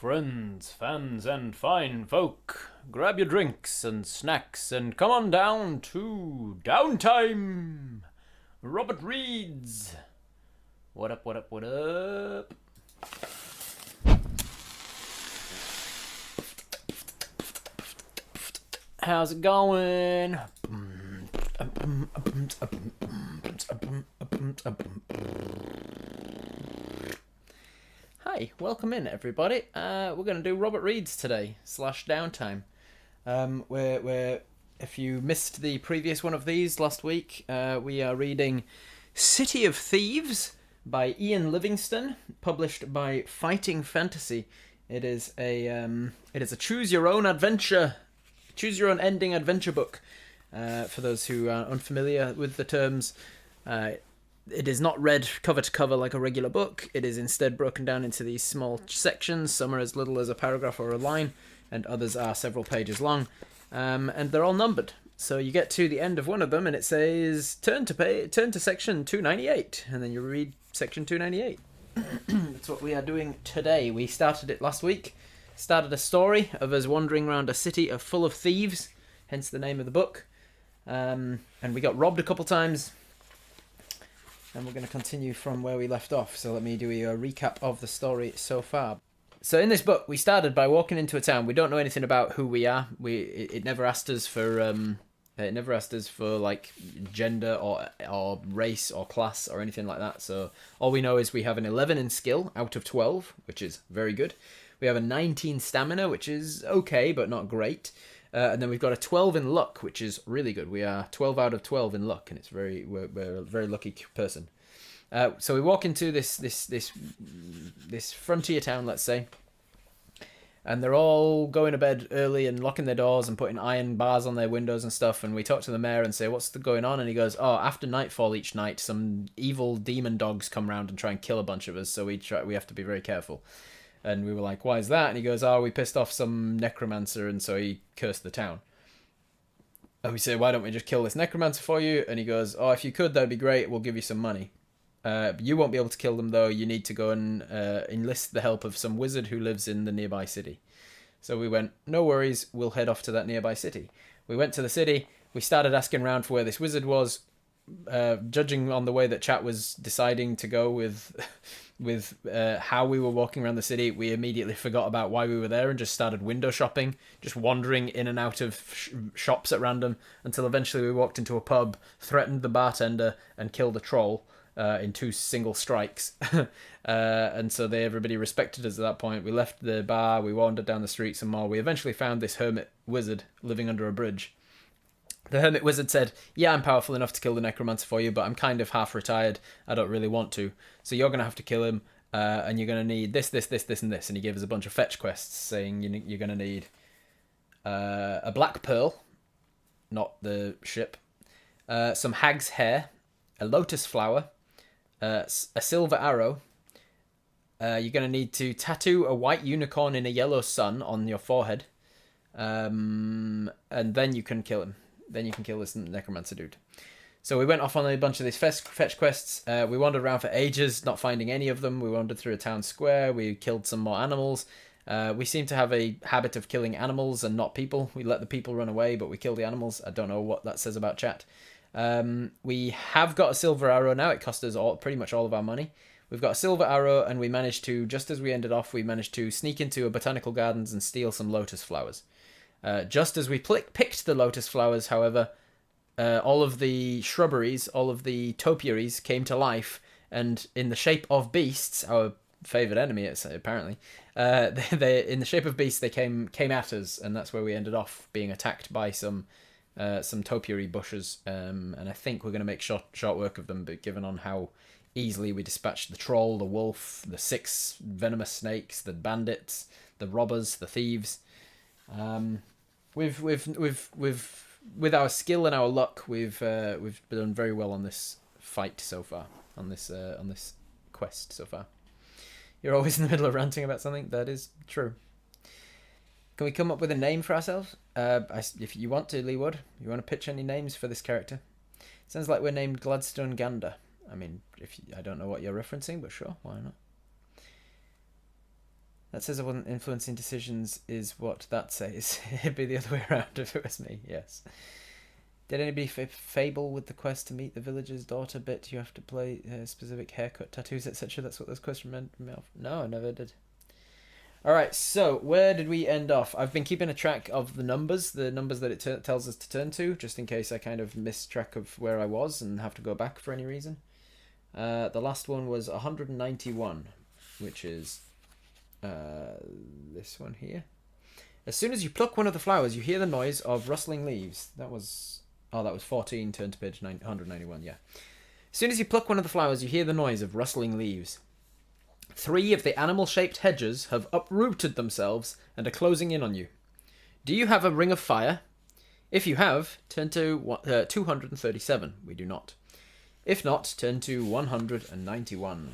Friends, fans, and fine folk, grab your drinks and snacks and come on down to Downtime! Robert reads. What up, what up, what up? How's it going? Hi, welcome in everybody. We're going to do Robert Reads today, / Downtime. Where if you missed the previous one of these last week, we are reading City of Thieves by Ian Livingstone, published by Fighting Fantasy. It is a choose your own adventure, choose your own ending adventure book. For those who are unfamiliar with the terms, it is not read cover to cover like a regular book. It is instead broken down into these small sections. Some are as little as a paragraph or a line, and others are several pages long. And they're all numbered. So you get to the end of one of them, and it says turn to section 298, and then you read section 298. That's what we are doing today. We started it last week. Started a story of us wandering around a city full of thieves, hence the name of the book. And we got robbed a couple times. And we're going to continue from where we left off. So let me do a recap of the story so far. So in this book, we started by walking into a town. We don't know anything about who we are. It never asked us for like gender or race or class or anything like that. So all we know is we have an 11 in skill out of 12, which is very good. We have a 19 stamina, which is okay but not great. And then we've got a 12 in luck, which is really good. We are 12 out of 12 in luck, and we're a very lucky person. So we walk into this frontier town, let's say, and they're all going to bed early and locking their doors and putting iron bars on their windows and stuff. And we talk to the mayor and say, "What's going on?" And he goes, "Oh, after nightfall each night, some evil demon dogs come round and try and kill a bunch of us. So we have to be very careful." And we were like, "Why is that?" And he goes, "Oh, we pissed off some necromancer, and so he cursed the town." And we say, "Why don't we just kill this necromancer for you?" And he goes, "Oh, if you could, that'd be great. We'll give you some money. But you won't be able to kill them, though. You need to go and enlist the help of some wizard who lives in the nearby city." So we went, "No worries, we'll head off to that nearby city." We went to the city. We started asking around for where this wizard was. Judging on the way that chat was deciding to go with how we were walking around the city, we immediately forgot about why we were there and just started window shopping, just wandering in and out of shops at random, until eventually we walked into a pub, threatened the bartender, and killed a troll in 2 single strikes. And so everybody respected us at that point. We left the bar, we wandered down the street some more. We eventually found this hermit wizard living under a bridge. The hermit wizard said, "Yeah, I'm powerful enough to kill the necromancer for you, but I'm kind of half retired. I don't really want to. So you're going to have to kill him, and you're going to need this, and this." And he gave us a bunch of fetch quests, saying you're going to need a black pearl, not the ship, some hag's hair, a lotus flower, a silver arrow. You're going to need to tattoo a white unicorn in a yellow sun on your forehead, and then you can kill him. Then you can kill this necromancer dude. So we went off on a bunch of these fetch quests. We wandered around for ages, not finding any of them. We wandered through a town square. We killed some more animals. We seem to have a habit of killing animals and not people. We let the people run away, but we kill the animals. I don't know what that says about chat. We have got a silver arrow now. It cost us pretty much all of our money. We've got a silver arrow, and we managed to, just as we ended off, we managed to sneak into a botanical gardens and steal some lotus flowers. Just as we picked the lotus flowers, however, all of the shrubberies, all of the topiaries came to life, and in the shape of beasts, our favourite enemy, apparently, they in the shape of beasts, they came at us, and that's where we ended off being attacked by some topiary bushes, and I think we're going to make short work of them, but given on how easily we dispatched the troll, the wolf, the 6 venomous snakes, the bandits, the robbers, the thieves. We've with our skill and our luck, we've done very well on this fight so far, on this quest so far. You're always in the middle of ranting about something. That is true. Can we come up with a name for ourselves? If you want to, Leewood, you want to pitch any names for this character? Sounds like we're named Gladstone Gander. I mean, I don't know what you're referencing, but sure, why not? That says I wasn't influencing decisions is what that says. It'd be the other way around if it was me, yes. Did anybody fable with the quest to meet the villager's daughter bit? You have to play specific haircut, tattoos, etc. That's what this question meant. No, I never did. Alright, so where did we end off? I've been keeping a track of the numbers that it tells us to turn to, just in case I kind of miss track of where I was and have to go back for any reason. The last one was 191, which is this one here. As soon as you pluck one of the flowers, you hear the noise of rustling leaves. That was 14, turn to page 191, yeah. As soon as you pluck one of the flowers, you hear the noise of rustling leaves. 3 of the animal-shaped hedges have uprooted themselves and are closing in on you. Do you have a ring of fire? If you have, turn to 237. We do not. If not, turn to 191.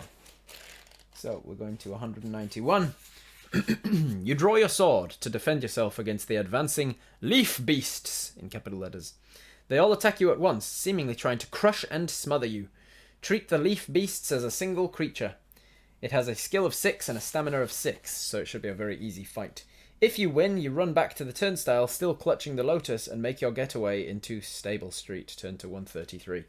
So we're going to 191. You draw your sword to defend yourself against the advancing leaf beasts, in capital letters. They all attack you at once, seemingly trying to crush and smother you. Treat the leaf beasts as a single creature. It has a skill of 6 and a stamina of 6, so it should be a very easy fight. If you win, you run back to the turnstile, still clutching the lotus, and make your getaway into Stable Street. Turn to 133.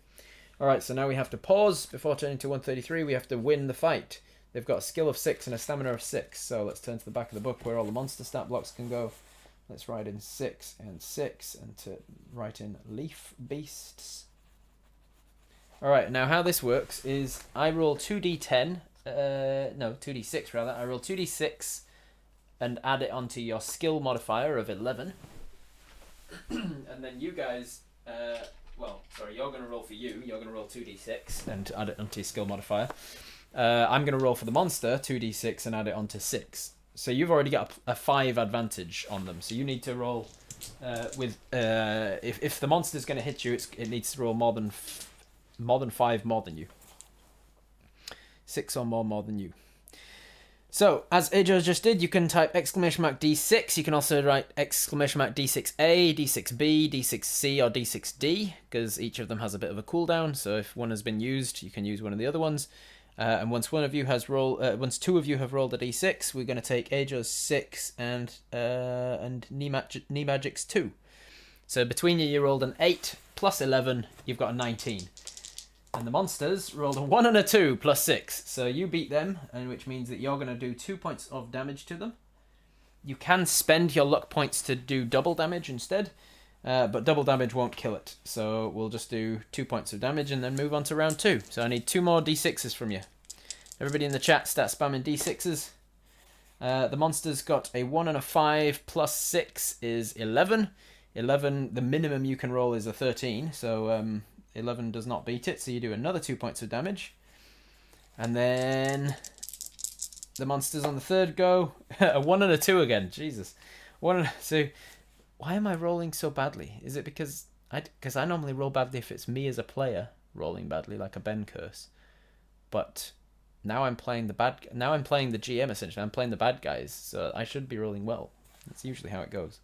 Alright, so now we have to pause before turning to 133. We have to win the fight. They've got a skill of 6 and a stamina of 6, so let's turn to the back of the book where all the monster stat blocks can go. Let's write in 6 and 6, and to write in leaf beasts. Alright, now how this works is I roll 2d10, 2d6 rather. I roll 2d6 and add it onto your skill modifier of 11. And then you guys, you're going to roll for you. You're going to roll 2d6 and add it onto your skill modifier. I'm going to roll for the monster 2d6 and add it onto 6. So you've already got a 5 advantage on them. So you need to roll if the monster's going to hit you, it needs to roll more than 5 more than you. 6 or more than you. So, as Ajo just did, you can type !D6. You can also write !D6A, D6B, D6C, or D6D, because each of them has a bit of a cooldown. So if one has been used, you can use one of the other ones. And once two of you have rolled a D6, we're going to take Ajo's 6 and Nemagic's 2. So between you rolled an 8 plus 11, you've got a 19. And the monsters rolled a 1 and a 2 plus 6. So you beat them, and which means that you're going to do 2 points of damage to them. You can spend your luck points to do double damage instead, but double damage won't kill it. So we'll just do 2 points of damage and then move on to round 2. So I need 2 more D6s from you. Everybody in the chat start spamming D6s. The monsters got a 1 and a 5 plus 6 is 11. 11, the minimum you can roll is a 13, so 11 does not beat it, so you do another 2 points of damage. And then the monsters on the third go, a 1 and a 2 again, Jesus. So why am I rolling so badly? Is it because I normally roll badly if it's me as a player rolling badly, like a Ben curse. But now I'm playing the GM essentially. I'm playing the bad guys, so I should be rolling well. That's usually how it goes.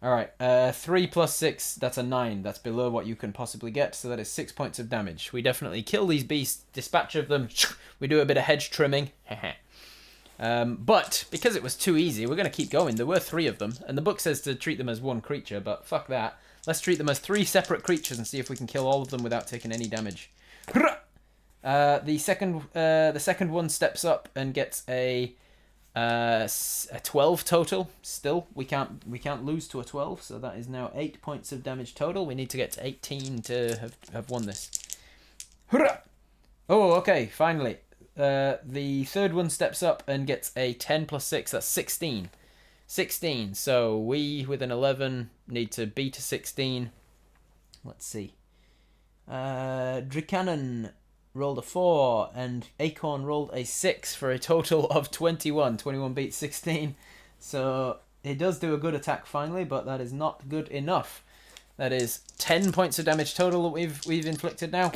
Alright, 3 plus 6, that's a 9. That's below what you can possibly get, so that is 6 points of damage. We definitely kill these beasts, dispatch of them, we do a bit of hedge trimming. But, because it was too easy, we're going to keep going. There were 3 of them, and the book says to treat them as 1 creature, but fuck that. Let's treat them as 3 separate creatures and see if we can kill all of them without taking any damage. The second one steps up and gets a 12 total. Still, we can't lose to a 12, so that is now 8 points of damage total. We need to get to 18 to have won this. Hurrah! Oh, okay, finally. The third one steps up and gets a 10 plus 6, that's 16. 16, so we, with an 11, need to beat a 16. Let's see. Drikanen rolled a 4, and Acorn rolled a 6 for a total of 21. 21 beats 16. So it does do a good attack finally, but that is not good enough. That is 10 points of damage total that we've inflicted now.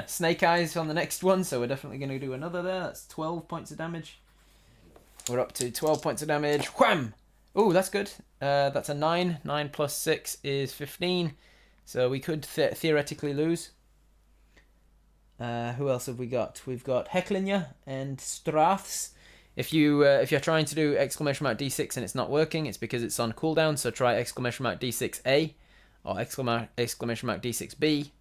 Snake Eyes on the next one, so we're definitely going to do another there. That's 12 points of damage. We're up to 12 points of damage. Wham! Oh, that's good. That's a 9. 9 plus 6 is 15. So we could theoretically lose. Who else have we got? We've got Hecklinger and Straths If you're trying to do exclamation mark D6 and it's not working, it's because it's on cooldown. So try exclamation mark D6A, or exclamation mark D6B,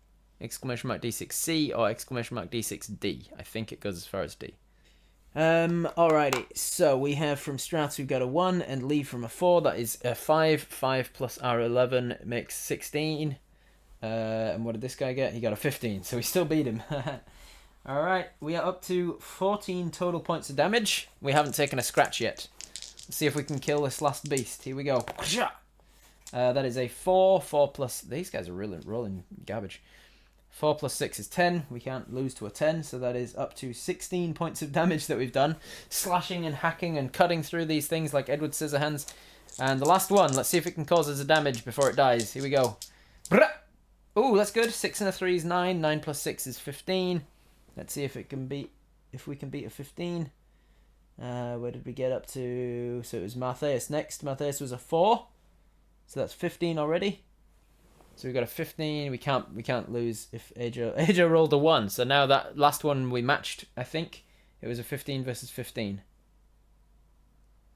exclamation mark D6C, or exclamation mark D6D. I think it goes as far as D. Alrighty, so we have from Strats we've got a 1 and Lee from a 4. That is a 5. 5 plus R11 makes 16. And what did this guy get? He got a 15, so we still beat him. Alright, we are up to 14 total points of damage. We haven't taken a scratch yet. Let's see if we can kill this last beast. Here we go. That is a 4. 4 plus... These guys are really rolling garbage. 4 plus 6 is 10. We can't lose to a 10, so that is up to 16 points of damage that we've done. Slashing and hacking and cutting through these things like Edward Scissorhands. And the last one, let's see if it can cause us a damage before it dies. Here we go. Oh, that's good. 6 and a 3 is 9. 9 plus 6 is 15. Let's see if we can beat a 15. Where did we get up to? So it was Martheus next. Martheus was a 4. So that's 15 already. So we've got a 15. We can't lose if Ajo rolled a 1. So now that last one we matched, I think. It was a 15 versus 15.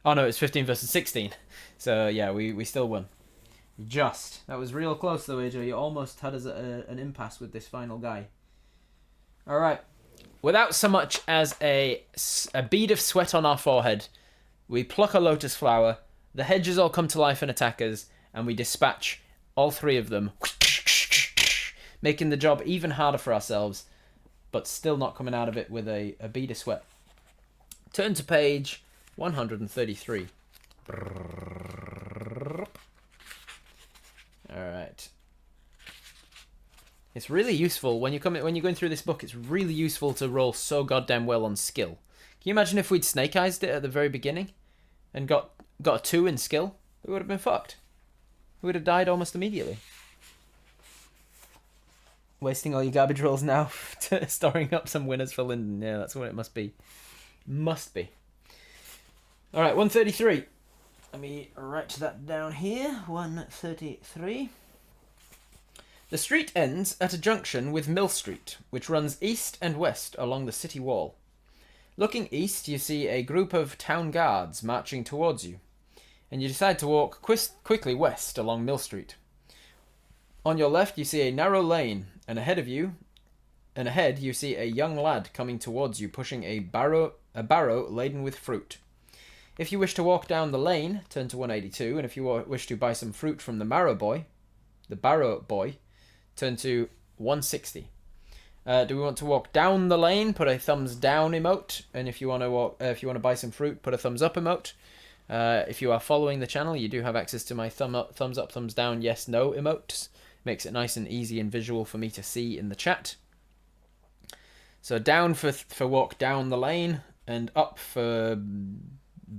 Oh no, it's 15 versus 16. So yeah, we still won. Just. That was real close though, Ajo. You almost had us an impasse with this final guy. Alright. Without so much as a bead of sweat on our forehead, we pluck a lotus flower, the hedges all come to life and attack us, and we dispatch all 3 of them, making the job even harder for ourselves, but still not coming out of it with a bead of sweat. Turn to page 133. Alright. It's really useful when you're going through this book. It's really useful to roll so goddamn well on skill. Can you imagine if we'd snake eyesed it at the very beginning and got a 2 in skill? We would have been fucked. We would have died almost immediately. Wasting all your garbage rolls now, storing up some winners for Lyndon. Yeah, that's what it must be. Must be. All right, 133. Let me write that down here. 133. The street ends at a junction with Mill Street, which runs east and west along the city wall. Looking east, you see a group of town guards marching towards you, and you decide to walk quickly west along Mill Street. On your left, you see a narrow lane, and ahead you see a young lad coming towards you, pushing a barrow laden with fruit. If you wish to walk down the lane, turn to 182, and if you wish to buy some fruit from the barrow boy, turn to 160. Do we want to walk down the lane? Put a thumbs down emote, and if you want to buy some fruit, put a thumbs up emote. If you are following the channel, you do have access to my thumbs up, thumbs down, yes, no emotes. Makes it nice and easy and visual for me to see in the chat. So down for walk down the lane, and up for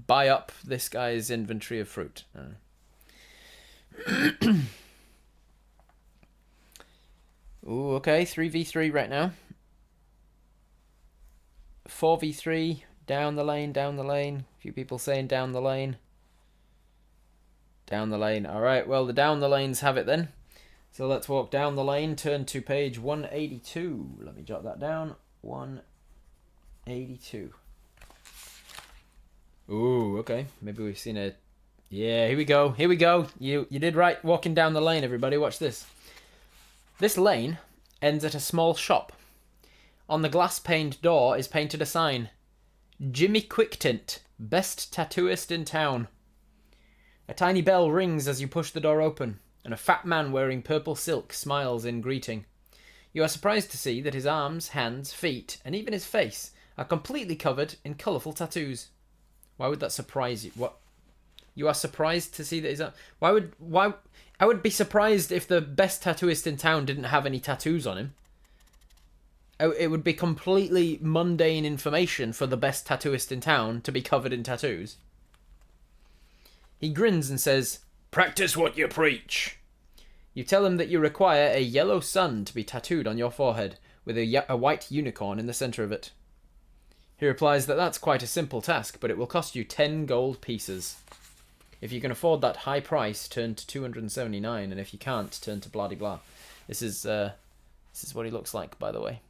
buy up this guy's inventory of fruit. Ooh, okay, 3v3 right now. 4v3, down the lane. A few people saying down the lane. Down the lane. Alright, well, the down the lanes have it then. So let's walk down the lane, turn to page 182. Let me jot that down. 182. Ooh, okay. Maybe we've seen a... Yeah, here we go. You did right walking down the lane, everybody. Watch this. This lane ends at a small shop. On the glass-paned door is painted a sign. Jimmy Quicktint, best tattooist in town. A tiny bell rings as you push the door open, and a fat man wearing purple silk smiles in greeting. You are surprised to see that his arms, hands, feet, and even his face are completely covered in colourful tattoos. Why would that surprise you? What? You are surprised to see that his... Why... I would be surprised if the best tattooist in town didn't have any tattoos on him. It would be completely mundane information for the best tattooist in town to be covered in tattoos. He grins and says, "Practice what you preach." You tell him that you require a yellow sun to be tattooed on your forehead, with a white unicorn in the centre of it. He replies that that's quite a simple task, but it will cost you 10 gold pieces. If you can afford that high price, turn to 279, and if you can't, turn to blah de blah. This is what he looks like, by the way.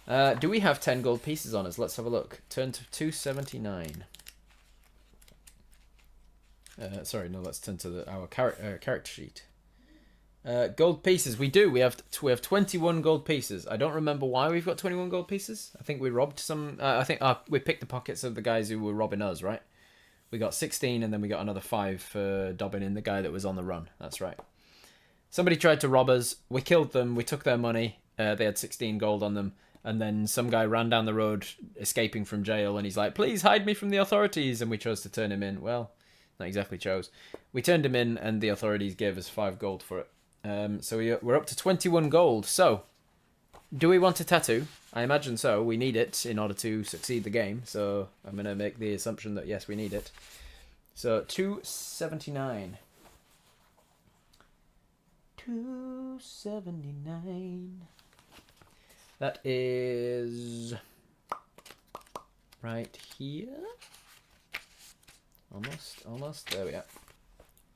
Do we have 10 gold pieces on us? Let's have a look. Turn to 279. Sorry, no, let's turn to our character sheet. Gold pieces, we do. We have 21 gold pieces. I don't remember why we've got 21 gold pieces. I think we robbed some. I think we picked the pockets of the guys who were robbing us, right? We got 16, and then we got another 5 for dobbing in the guy that was on the run. That's right. Somebody tried to rob us. We killed them. We took their money. They had 16 gold on them. And then some guy ran down the road escaping from jail, and he's like, please hide me from the authorities. And we chose to turn him in. Well, not exactly chose. We turned him in, and the authorities gave us 5 gold for it. So we're up to 21 gold. So, do we want a tattoo? I imagine so. We need it in order to succeed the game. So, I'm going to make the assumption that, yes, we need it. So, 279. 279. That is right here. Almost. There we are.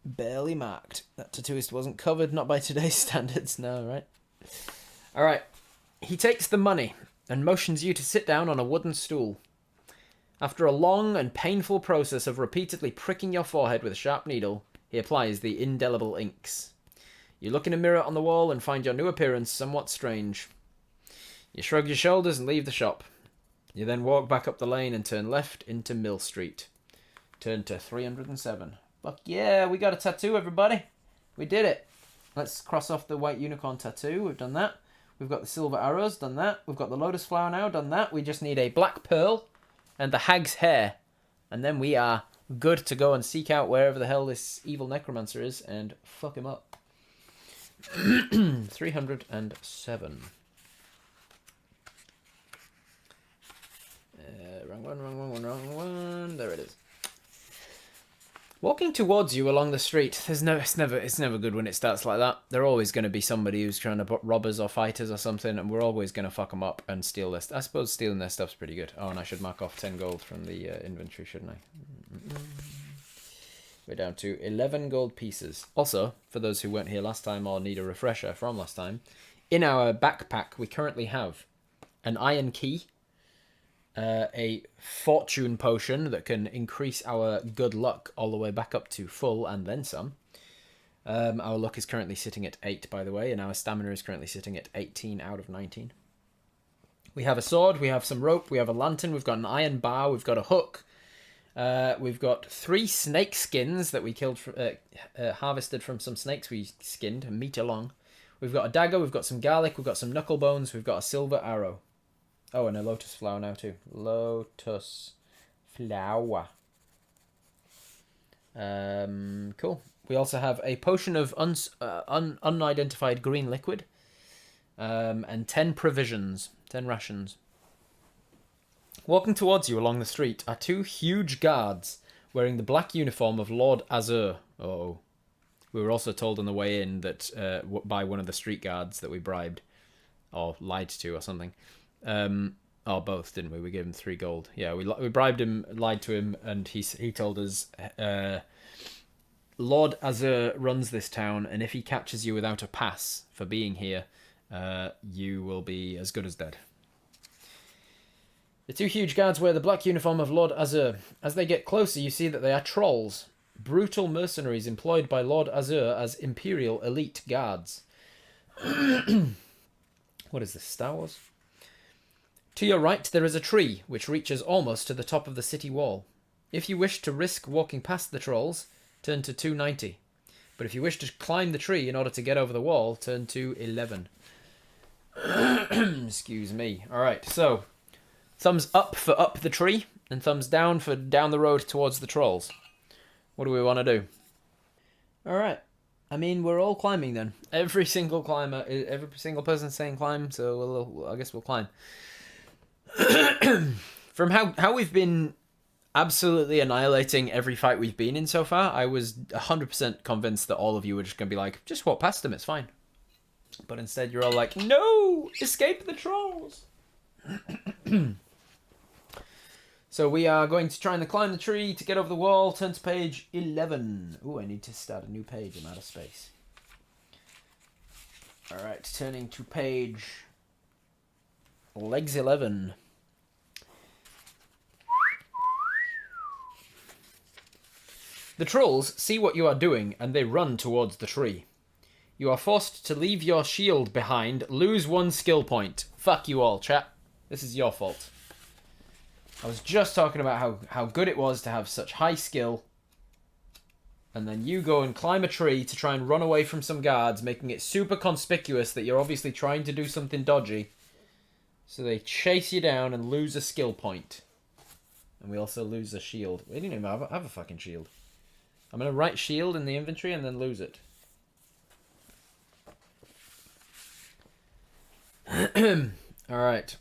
Barely marked. That tattooist wasn't covered, not by today's standards, no, right? Alright. He takes the money and motions you to sit down on a wooden stool. After a long and painful process of repeatedly pricking your forehead with a sharp needle, he applies the indelible inks. You look in a mirror on the wall and find your new appearance somewhat strange. You shrug your shoulders and leave the shop. You then walk back up the lane and turn left into Mill Street. Turn to 307. Fuck yeah, we got a tattoo, everybody. We did it. Let's cross off the white unicorn tattoo. We've done that. We've got the silver arrows. Done that. We've got the lotus flower now. Done that. We just need a black pearl and the hag's hair. And then we are good to go and seek out wherever the hell this evil necromancer is and fuck him up. 307. Wrong one. There it is. Walking towards you along the street. It's never good when it starts like that. There's always going to be somebody who's trying to rob us or fight us or something, and we're always going to fuck them up and steal this. I suppose stealing their stuff's pretty good. Oh, and I should mark off 10 gold from the inventory, shouldn't I? We're down to 11 gold pieces. Also, for those who weren't here last time or need a refresher from last time, in our backpack we currently have an iron key, a fortune potion that can increase our good luck all the way back up to full and then some. Our luck is currently sitting at 8, by the way, and our stamina is currently sitting at 18 out of 19. We have a sword, we have some rope, we have a lantern, we've got an iron bar, we've got a hook. We've got 3 snake skins that we killed, harvested from some snakes we skinned, a meter long. We've got a dagger, we've got some garlic, we've got some knuckle bones, we've got a silver arrow. Oh, and a lotus flower now too. Lotus flower. Cool. We also have a potion of unidentified green liquid. And 10 provisions. 10 rations. Walking towards you along the street are 2 huge guards wearing the black uniform of Lord Azur. Oh. We were also told on the way in that by one of the street guards that we bribed. Or lied to or something. Or both, didn't we? We gave him 3 gold. Yeah, we bribed him, lied to him, and he told us Lord Azur runs this town, and if he catches you without a pass for being here, you will be as good as dead. The 2 huge guards wear the black uniform of Lord Azur. As they get closer, you see that they are trolls, brutal mercenaries employed by Lord Azur as Imperial elite guards. What is this, Star Wars? To your right, there is a tree, which reaches almost to the top of the city wall. If you wish to risk walking past the trolls, turn to 290. But if you wish to climb the tree in order to get over the wall, turn to 11. Excuse me. Alright, so thumbs up for up the tree, and thumbs down for down the road towards the trolls. What do we want to do? Alright. I mean, we're all climbing then. Every single person saying climb, so I guess we'll climb. From how we've been absolutely annihilating every fight we've been in so far, I was 100% convinced that all of you were just going to be like, just walk past them, it's fine. But instead you're all like, no! Escape the trolls! So we are going to try and climb the tree to get over the wall. Turn to page 11. Ooh, I need to start a new page. I'm out of space. Alright, turning to page Legs 11. The trolls see what you are doing and they run towards the tree. You are forced to leave your shield behind, lose 1 skill point. Fuck you all, chat. This is your fault. I was just talking about how good it was to have such high skill, and then you go and climb a tree to try and run away from some guards, making it super conspicuous that you're obviously trying to do something dodgy. So they chase you down and lose a skill point. And we also lose a shield. We didn't even have a fucking shield. I'm going to write shield in the inventory and then lose it. Alright.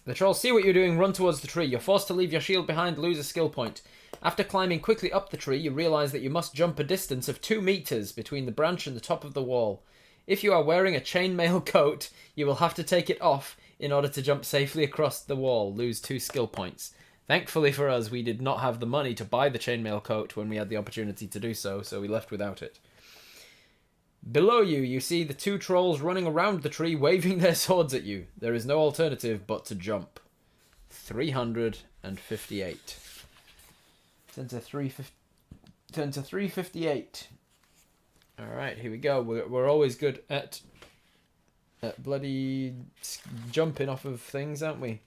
The trolls see what you're doing, run towards the tree. You're forced to leave your shield behind, lose a skill point. After climbing quickly up the tree, you realise that you must jump a distance of 2 meters between the branch and the top of the wall. If you are wearing a chainmail coat, you will have to take it off in order to jump safely across the wall, lose 2 skill points. Thankfully for us, we did not have the money to buy the chainmail coat when we had the opportunity to do so, so we left without it. Below you, you see the 2 trolls running around the tree, waving their swords at you. There is no alternative but to jump. 358. Turn to 358. Alright, here we go. We're always good at bloody jumping off of things, aren't we?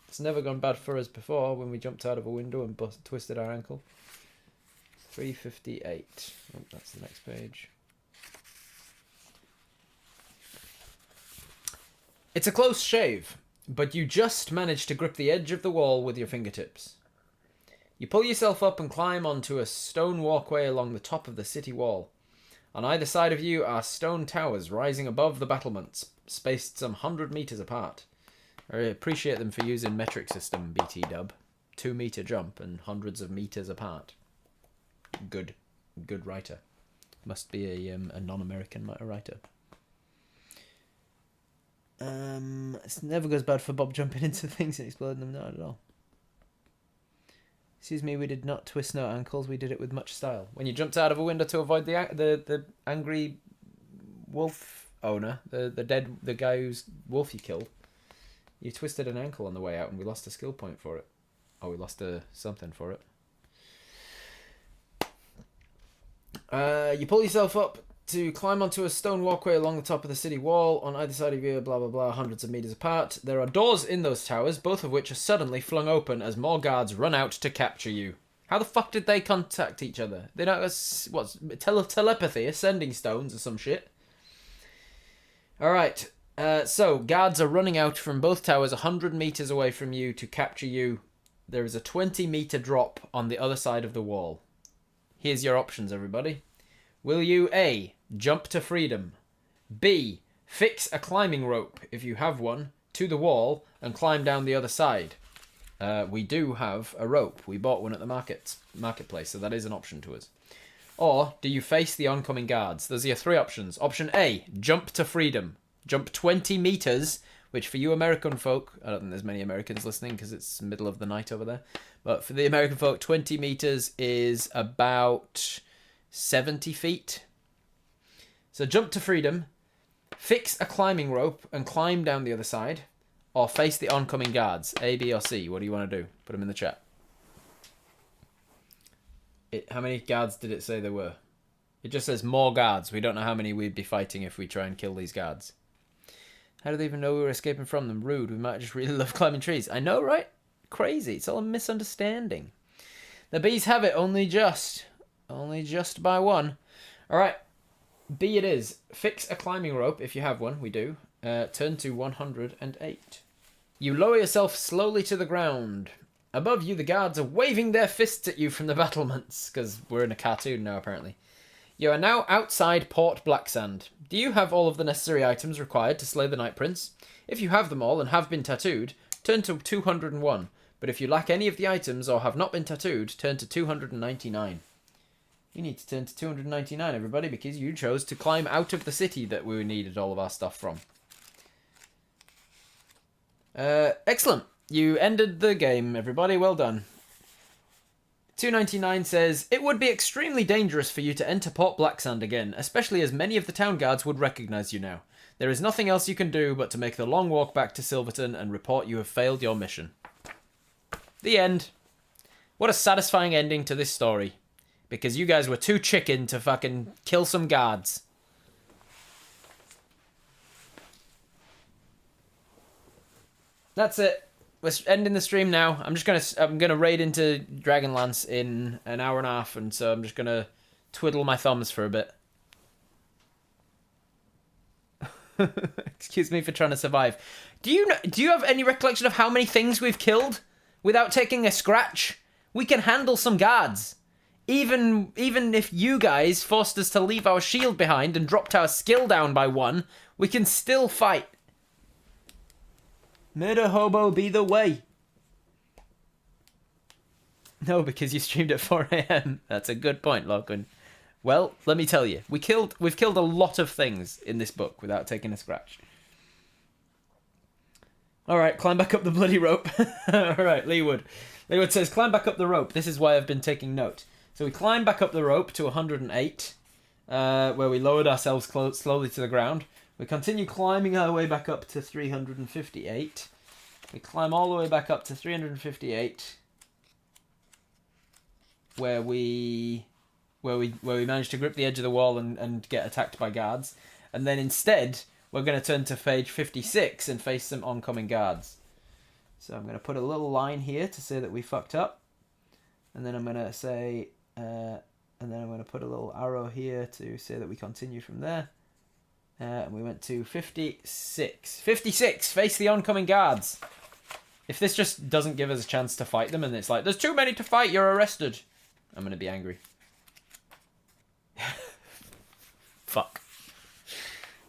It's never gone bad for us before when we jumped out of a window and twisted our ankle. 358. Oh, that's the next page. It's a close shave, but you just manage to grip the edge of the wall with your fingertips. You pull yourself up and climb onto a stone walkway along the top of the city wall. On either side of you are stone towers rising above the battlements, spaced some 100 meters apart. I appreciate them for using metric system, BT dub. 2 meter jump and hundreds of meters apart. Good writer. Must be a non-American writer. It never goes bad for Bob jumping into things and exploding them, not at all. Excuse me, we did not twist no ankles, we did it with much style. When you jumped out of a window to avoid the angry wolf owner, the guy whose wolf you killed, you twisted an ankle on the way out and we lost a skill point for it. Oh, we lost something for it. You pull yourself up to climb onto a stone walkway along the top of the city wall. On either side of you, blah blah blah, hundreds of meters apart. There are doors in those towers, both of which are suddenly flung open as more guards run out to capture you. How the fuck did they contact each other? They don't telepathy, ascending stones or some shit. Alright, so guards are running out from both towers 100 meters away from you to capture you. There is a 20-meter drop on the other side of the wall. Here's your options, everybody. Will you A, jump to freedom, B, fix a climbing rope, if you have one, to the wall and climb down the other side? We do have a rope. We bought one at the marketplace, so that is an option to us. Or do you face the oncoming guards? Those are your 3 options. Option A, jump to freedom. Jump 20 meters, which for you American folk, I don't think there's many Americans listening because it's the middle of the night over there, but for the American folk, 20 meters is about 70 feet. So jump to freedom, fix a climbing rope and climb down the other side, or face the oncoming guards. A, B, or C. What do you want to do? Put them in the chat. How many guards did it say there were? It just says more guards. We don't know how many we'd be fighting if we try and kill these guards. How do they even know we were escaping from them? Rude. We might just really love climbing trees. I know, right? Crazy. It's all a misunderstanding. The bees have it only just by 1. All right. B it is. Fix a climbing rope if you have one. We do. Turn to 108. You lower yourself slowly to the ground. Above you, the guards are waving their fists at you from the battlements, because we're in a cartoon now, apparently. You are now outside Port Blacksand. Do you have all of the necessary items required to slay the Night Prince? If you have them all and have been tattooed, turn to 201. But if you lack any of the items or have not been tattooed, turn to 299. You need to turn to 299, everybody, because you chose to climb out of the city that we needed all of our stuff from. Excellent. You ended the game, everybody. Well done. 299 says, it would be extremely dangerous for you to enter Port Blacksand again, especially as many of the town guards would recognize you now. There is nothing else you can do but to make the long walk back to Silverton and report you have failed your mission. The end. What a satisfying ending to this story. Because you guys were too chicken to fucking kill some guards. That's it. We're ending the stream now. I'm gonna raid into Dragonlance in an hour and a half, and so I'm just gonna twiddle my thumbs for a bit. Excuse me for trying to survive. Do you have any recollection of how many things we've killed without taking a scratch? We can handle some guards. Even if you guys forced us to leave our shield behind and dropped our skill down by 1, we can still fight. Murder hobo be the way. No, because you streamed at 4 a.m. That's a good point, Lachlan. Well, let me tell you, we've killed a lot of things in this book without taking a scratch. All right, climb back up the bloody rope. All right, Leewood. Leewood says, climb back up the rope. This is why I've been taking note. So we climb back up the rope to 108, where we lowered ourselves slowly to the ground. We continue climbing our way back up to 358. We climb all the way back up to 358, where we managed to grip the edge of the wall and get attacked by guards. And then instead, we're going to turn to page 56 and face some oncoming guards. So I'm going to put a little line here to say that we fucked up. And then I'm going to say, and then I'm going to put a little arrow here to say that we continue from there. And we went to 56. 56! Face the oncoming guards! If this just doesn't give us a chance to fight them and it's like, there's too many to fight, you're arrested, I'm going to be angry. Fuck.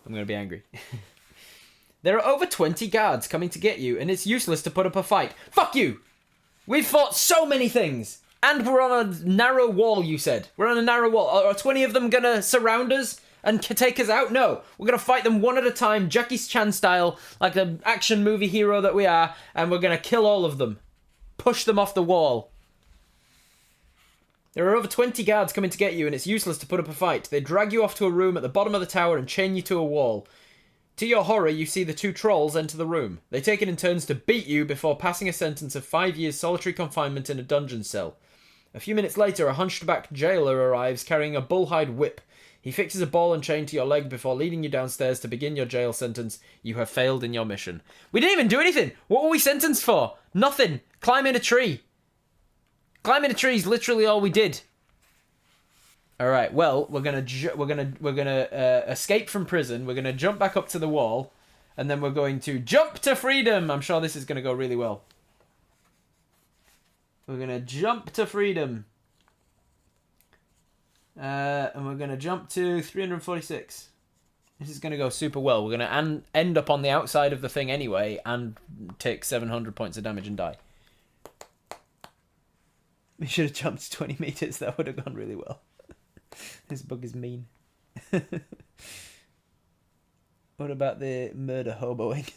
I'm going to be angry. There are over 20 guards coming to get you, and it's useless to put up a fight. Fuck you! We've fought so many things! And we're on a narrow wall, you said. We're on a narrow wall. Are 20 of them going to surround us and take us out? No. We're going to fight them one at a time, Jackie Chan style, like an action movie hero that we are, and we're going to kill all of them. Push them off the wall. There are over 20 guards coming to get you, and it's useless to put up a fight. They drag you off to a room at the bottom of the tower and chain you to a wall. To your horror, you see the 2 trolls enter the room. They take it in turns to beat you before passing a sentence of 5 years solitary confinement in a dungeon cell. A few minutes later, a hunchback jailer arrives carrying a bullhide whip. He fixes a ball and chain to your leg before leading you downstairs to begin your jail sentence. You have failed in your mission. We didn't even do anything! What were we sentenced for? Nothing! Climbing a tree! Climbing a tree is literally all we did. All right. Well, we're gonna escape from prison. We're gonna jump back up to the wall, and then we're going to jump to freedom. I'm sure this is gonna go really well. We're gonna jump to freedom, and we're gonna jump to 346. This is gonna go super well. We're gonna end up on the outside of the thing anyway, and take 700 points of damage and die. We should have jumped 20 meters. That would have gone really well. This book is mean. What about the murder hoboing?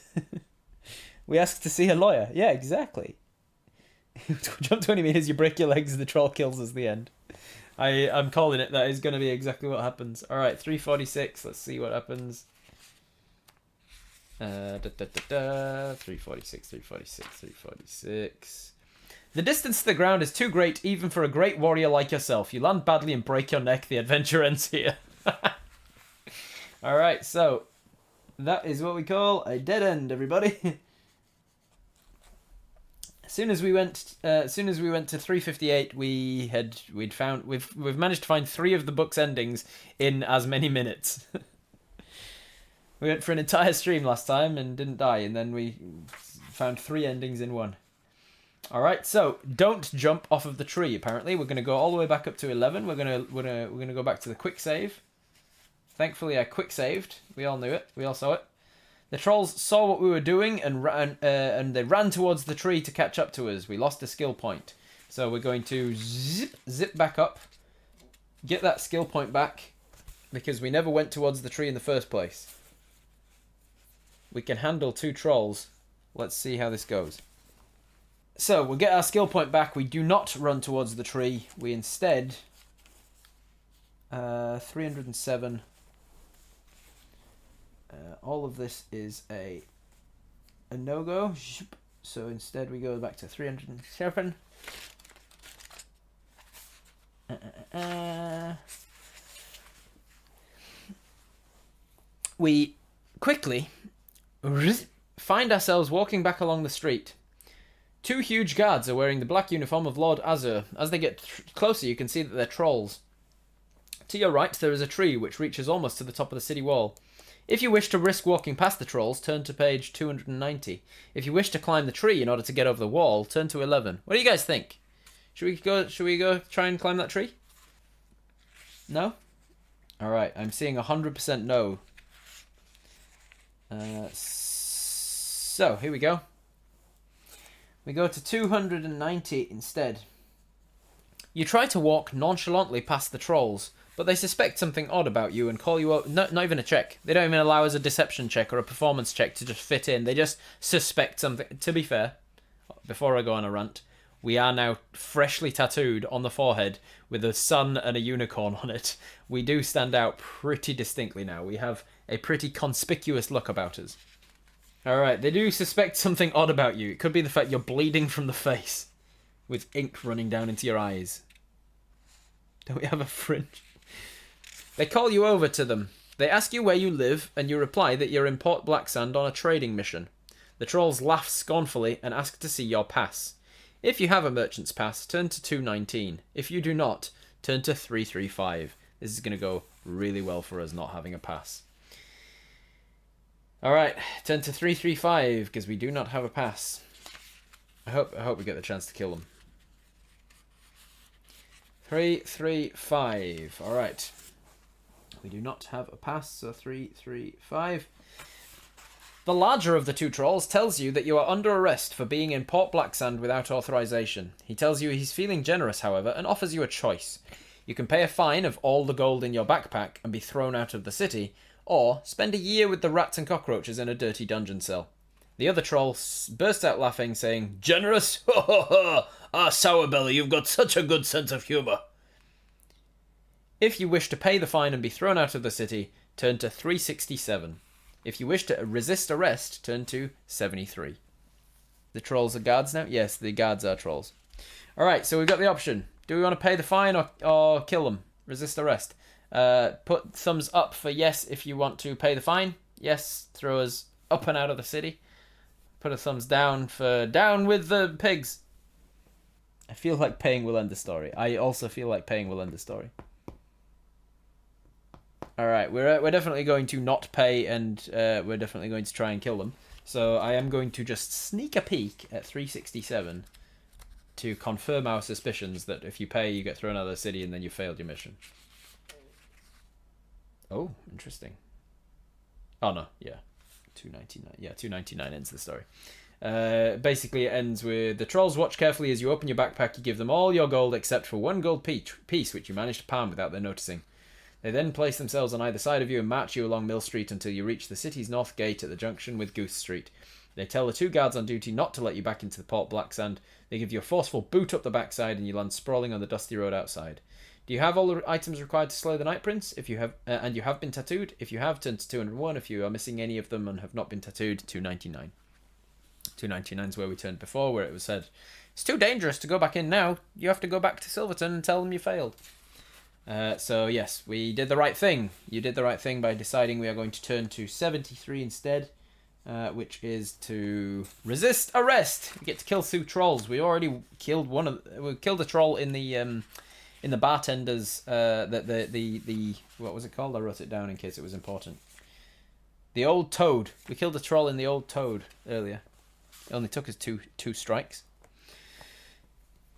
We asked to see a lawyer. Yeah, exactly. Jump 20 meters, you break your legs, the troll kills us, the end. I'm calling it. That is going to be exactly what happens. Alright, 346. Let's see what happens. 346, 346, 346. The distance to the ground is too great even for a great warrior like yourself. You land badly and break your neck. The adventure ends here. Alright, so that is what we call a dead end, everybody. As soon as we went to 358, we've managed to find 3 of the book's endings in as many minutes. We went for an entire stream last time and didn't die, and then we found 3 endings in one. Alright, so don't jump off of the tree, apparently. We're going to go all the way back up to 11. We're going to go back to the quick save. Thankfully, I quick saved. We all knew it. We all saw it. The trolls saw what we were doing and they ran towards the tree to catch up to us. We lost a skill point. So we're going to zip back up. Get that skill point back. Because we never went towards the tree in the first place. We can handle 2 trolls. Let's see how this goes. So, we'll get our skill point back. We do not run towards the tree. We instead... 307... All of this is a no-go. So instead we go back to 307. We quickly find ourselves walking back along the street. Two huge guards are wearing the black uniform of Lord Azur. As they get closer, you can see that they're trolls. To your right, there is a tree which reaches almost to the top of the city wall. If you wish to risk walking past the trolls, turn to page 290. If you wish to climb the tree in order to get over the wall, turn to 11. What do you guys think? Should we go try and climb that tree? No? Alright, I'm seeing 100% no. So, here we go. We go to 290 instead. You try to walk nonchalantly past the trolls, but they suspect something odd about you and call you up. Not even a check. They don't even allow us a deception check or a performance check to just fit in. They just suspect something. To be fair, before I go on a rant, we are now freshly tattooed on the forehead with a sun and a unicorn on it. We do stand out pretty distinctly now. We have a pretty conspicuous look about us. Alright, they do suspect something odd about you. It could be the fact you're bleeding from the face with ink running down into your eyes. Don't we have a fringe? They call you over to them. They ask you where you live, and you reply that you're in Port Blacksand on a trading mission. The trolls laugh scornfully and ask to see your pass. If you have a merchant's pass, turn to 219. If you do not, turn to 335. This is going to go really well for us not having a pass. Alright, turn to 335, because we do not have a pass. I hope we get the chance to kill them. 335. Alright. We do not have a pass, so 335. The larger of the two trolls tells you that you are under arrest for being in Port Blacksand without authorization. He tells you he's feeling generous, however, and offers you a choice. You can pay a fine of all the gold in your backpack and be thrown out of the city, or spend a year with the rats and cockroaches in a dirty dungeon cell. The other troll bursts out laughing, saying, "Generous? Ho ho ho! Ah, Sourbelly, you've got such a good sense of humour." If you wish to pay the fine and be thrown out of the city, turn to 367. If you wish to resist arrest, turn to 73. The trolls are guards now? Yes, the guards are trolls. Alright, so we've got the option. Do we want to pay the fine or kill them? Resist arrest. Put thumbs up for yes if you want to pay the fine. Yes, throw us up and out of the city. Put a thumbs down for down with the pigs. I feel like paying will end the story. I also feel like paying will end the story. Alright, we're definitely going to not pay, and we're definitely going to try and kill them. So I am going to just sneak a peek at 367 to confirm our suspicions that if you pay, you get thrown out of the city and then you failed your mission. Oh, interesting. Oh, no, yeah. 299. Yeah, 299 ends the story. Basically, it ends with the trolls watch carefully as you open your backpack. You give them all your gold except for one gold piece, which you manage to palm without their noticing. They then place themselves on either side of you and march you along Mill Street until you reach the city's north gate at the junction with Goose Street. They tell the two guards on duty not to let you back into the Port Blacksand. They give you a forceful boot up the backside and you land sprawling on the dusty road outside. Do you have all the items required to slay the Night Prince? If you have, and you have been tattooed? If you have, turn to 201. If you are missing any of them and have not been tattooed, 299. 299 is where we turned before, where it was said, it's too dangerous to go back in now. You have to go back to Silverton and tell them you failed. So yes, we did the right thing. You did the right thing by deciding we are going to turn to 73 instead, which is to resist arrest. We get to kill two trolls. We already killed we killed a troll in the bartender's the what was it called? I wrote it down in case it was important. The Old Toad. We killed a troll in the Old Toad earlier. It only took us two strikes.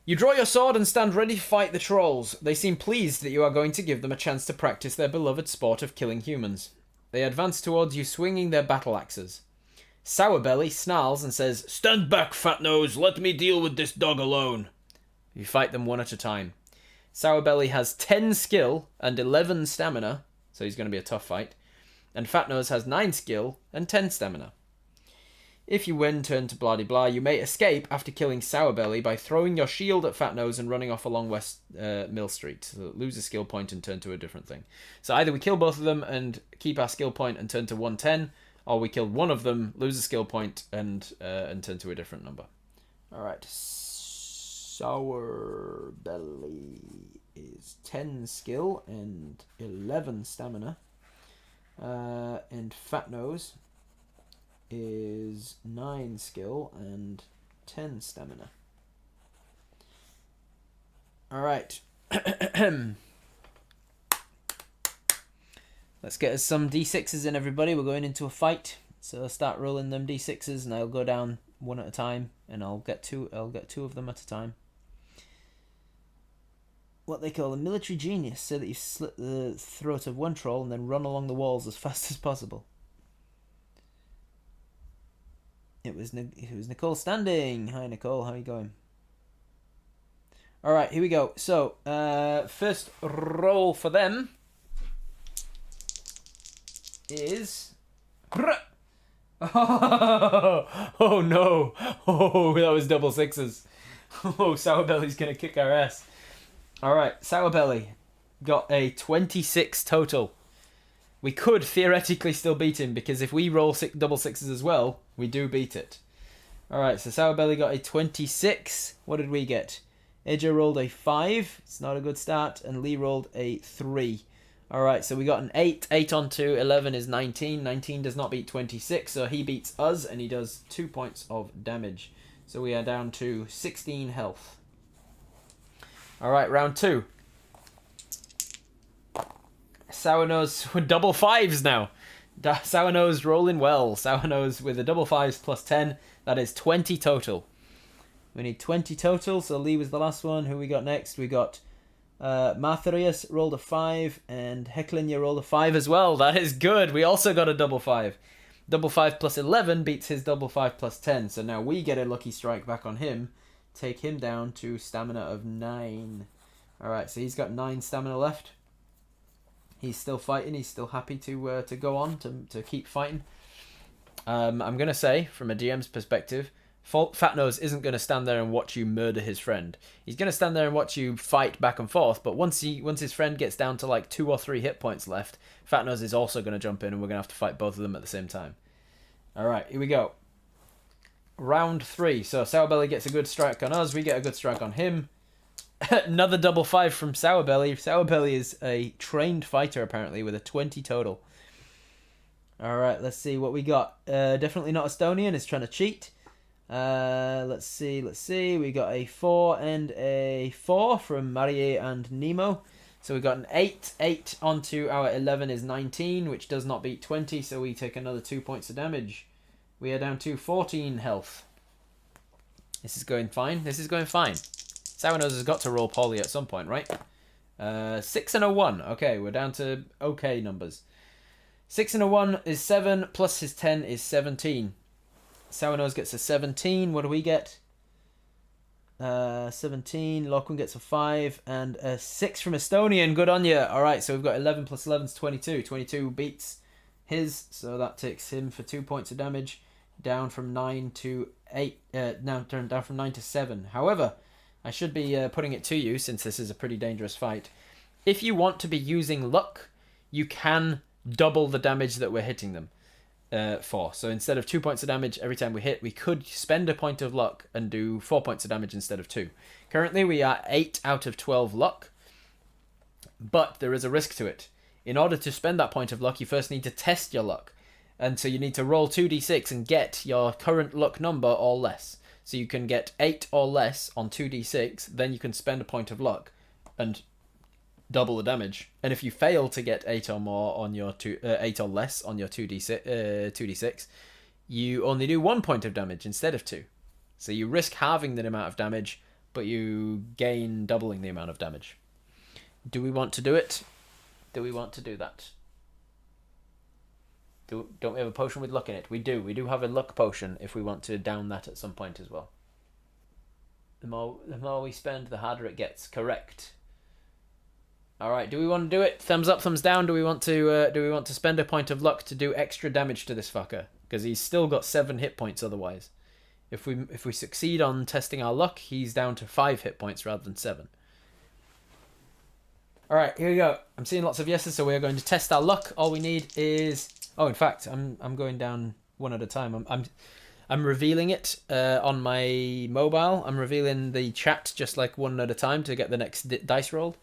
You draw your sword and stand ready to fight the trolls. They seem pleased that you are going to give them a chance to practice their beloved sport of killing humans. They advance towards you swinging their battle axes. Sourbelly snarls and says, "Stand back, fat nose. Let me deal with this dog alone." You fight them one at a time. Sourbelly has 10 skill and 11 stamina, so he's going to be a tough fight. And Fatnose has 9 skill and 10 stamina. If you win, turn to blah de blah. You may escape after killing Sourbelly by throwing your shield at Fat Nose and running off along West Mill Street. So lose a skill point and turn to a different thing. So either we kill both of them and keep our skill point and turn to 110, or we kill one of them, lose a skill point, and turn to a different number. Alright. Sourbelly is 10 skill and 11 stamina. And Fat Nose is 9 skill and 10 stamina. Alright. Let's get us some d6s in, everybody. We're going into a fight. So start rolling them d6s and I'll go down one at a time and I'll get two of them at a time. What they call a military genius, so that you slit the throat of one troll and then run along the walls as fast as possible. It was Nicole Standing. Hi Nicole, how are you going? Alright, here we go. So, first roll for them is... Oh no! Oh, that was double sixes. Oh, Sourbelly's gonna kick our ass. Alright, Sourbelly got a 26 total. We could theoretically still beat him, because if we roll double sixes as well, we do beat it. Alright, so Sourbelly got a 26. What did we get? AJ rolled a 5. It's not a good start. And Lee rolled a 3. Alright, so we got an 8. 8 on 2, 11 is 19. 19 does not beat 26, so he beats us, and he does 2 points of damage. So we are down to 16 health. Alright, round 2. Sournose with double 5s now. Sournose rolling well. Sournose with a double 5s plus 10. That is 20 total. We need 20 total, so Lee was the last one. Who we got next? We got Martharius rolled a 5, and Hecklinger rolled a 5 as well. That is good. We also got a double 5. Double 5 plus 11 beats his double 5 plus 10. So now we get a lucky strike back on him. Take him down to stamina of 9. Alright, so he's got 9 stamina left. He's still fighting. He's still happy to go on, to keep fighting. I'm going to say, from a DM's perspective, Fat Nose isn't going to stand there and watch you murder his friend. He's going to stand there and watch you fight back and forth, but once his friend gets down to like 2 or 3 hit points left, Fat Nose is also going to jump in and we're going to have to fight both of them at the same time. Alright, here we go. Round 3. So Sourbelly gets a good strike on us. We get a good strike on him. Another double 5 from Sourbelly. Sourbelly is a trained fighter, apparently, with a 20 total. Alright, let's see what we got. Definitely not Estonian. Is trying to cheat. Let's see. We got a 4 and a 4 from Marie and Nemo. So we got an 8. 8 onto our 11 is 19, which does not beat 20, so we take another 2 points of damage. We are down to 14 health. This is going fine. Sournose has got to roll poorly at some point, right? 6 and a 1. Okay, we're down to okay numbers. 6 and a 1 is 7, plus his 10 is 17. Sournose gets a 17. What do we get? 17. Lachlan gets a 5 and a 6 from Estonian. Good on you. Alright, so we've got 11 plus 11 is 22. 22 beats his, so that takes him for 2 points of damage. Down from 9 to 8. Down from 9 to 7. However, I should be putting it to you, since this is a pretty dangerous fight. If you want to be using luck, you can double the damage that we're hitting them for. So instead of 2 points of damage every time we hit, we could spend a point of luck and do 4 points of damage instead of 2. Currently, we are 8 out of 12 luck, but there is a risk to it. In order to spend that point of luck, you first need to test your luck. And so you need to roll 2d6 and get your current luck number or less. So you can get 8 or less on 2d6, then you can spend a point of luck and double the damage. And if you fail to get 8 or more on your 8 or less on your 2d6, you only do 1 point of damage instead of 2. So you risk halving the amount of damage, but you gain doubling the amount of damage. Do we want to do it? Do we want to do that? Don't we have a potion with luck in it? We do. We do have a luck potion if we want to down that at some point as well. The more we spend, the harder it gets. Correct. Alright, do we want to do it? Thumbs up, thumbs down. Do we want to spend a point of luck to do extra damage to this fucker? because he's still got 7 hit points otherwise. If we succeed on testing our luck, he's down to 5 hit points rather than 7. All right, here we go. I'm seeing lots of yeses, so we are going to test our luck. All we need is... Oh, in fact, I'm going down one at a time. I'm revealing it on my mobile. I'm revealing the chat just like one at a time to get the next dice rolled.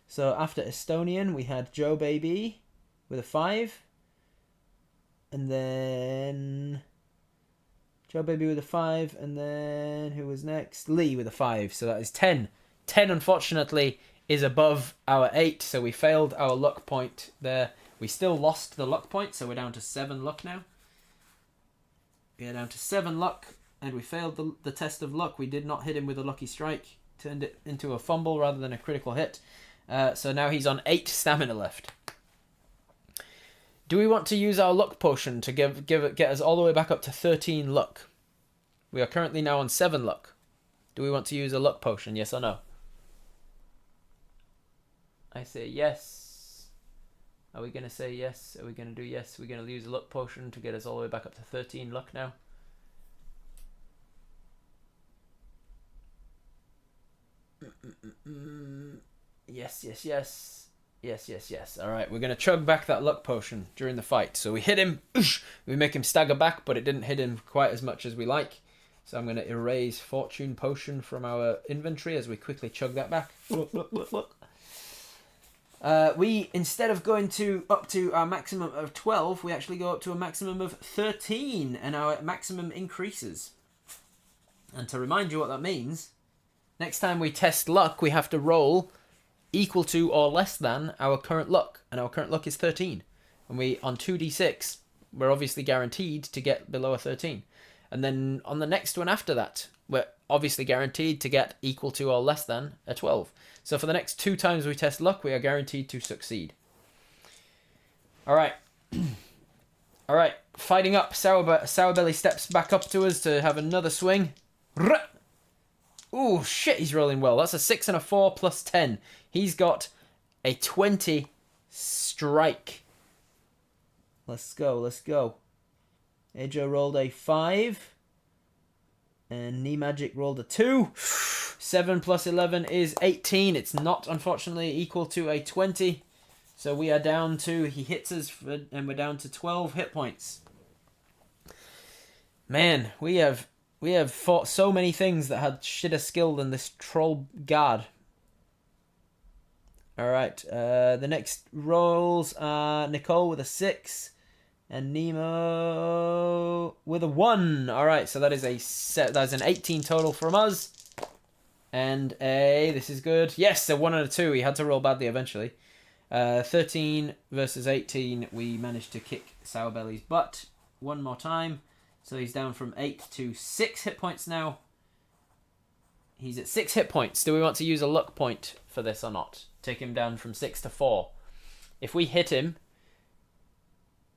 So after Estonian, we had Joe Baby with a 5. And then... Joe Baby with a 5. And then who was next? Lee with a 5. So that is 10. 10, unfortunately, is above our 8. So we failed our luck point there. We still lost the luck point, so we're down to 7 luck now. We are down to 7 luck, and we failed the test of luck. We did not hit him with a lucky strike. Turned it into a fumble rather than a critical hit. So now he's on 8 stamina left. Do we want to use our luck potion to get us all the way back up to 13 luck? We are currently now on 7 luck. Do we want to use a luck potion, yes or no? I say yes. Are we going to say yes? Are we going to do yes? We're going to use a luck potion to get us all the way back up to 13 luck now. Yes, yes, yes. Yes, yes, yes. All right, we're going to chug back that luck potion during the fight. So we hit him. We make him stagger back, but it didn't hit him quite as much as we like. So I'm going to erase Fortune Potion from our inventory as we quickly chug that back. Look. We, instead of going up to our maximum of 12, we actually go up to a maximum of 13, and our maximum increases. And to remind you what that means, next time we test luck, we have to roll equal to or less than our current luck, and our current luck is 13. And we, on 2d6, we're obviously guaranteed to get below a 13. And then on the next one after that, we're obviously guaranteed to get equal to or less than a 12. So for the next 2 times we test luck, we are guaranteed to succeed. All right. All right. Fighting up. Sourbelly steps back up to us to have another swing. Ooh, shit, he's rolling well. That's a 6 and a 4 plus 10. He's got a 20 strike. Let's go, let's go. Ejo rolled a 5. And Knee Magic rolled a 2. 7 plus 11 is 18. It's not, unfortunately, equal to a 20. So we are down to... He hits us, and we're down to 12 hit points. Man, we have fought so many things that had shitter skill than this troll guard. Alright, the next rolls are Nicole with a 6. And Nemo with a 1. All right, so that is that's an 18 total from us. And this is good. Yes, a 1 and a 2. He had to roll badly eventually. 13 versus 18. We managed to kick Sourbelly's butt one more time. So he's down from 8 to 6 hit points now. He's at 6 hit points. Do we want to use a luck point for this or not? Take him down from 6 to 4. If we hit him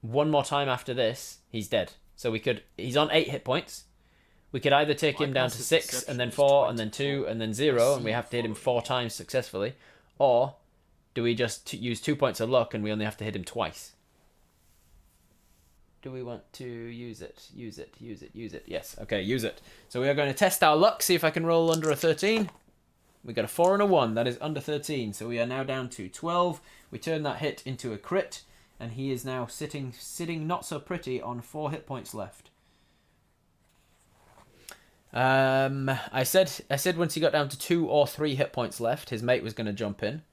one more time after this, he's dead. So he's on 8 hit points. We could either take him down to 6 and then 4 and then 2 and then 0, and we have to hit him 4 times successfully. Or do we just use 2 points of luck and we only have to hit him twice? Do we want to use it? Use it. Yes, okay, use it. So we are going to test our luck, see if I can roll under a 13. We got a 4 and a 1. That is under 13. So we are now down to 12. We turn that hit into a crit. And he is now sitting not so pretty on 4 hit points left. I said once he got down to 2 or 3 hit points left, his mate was going to jump in.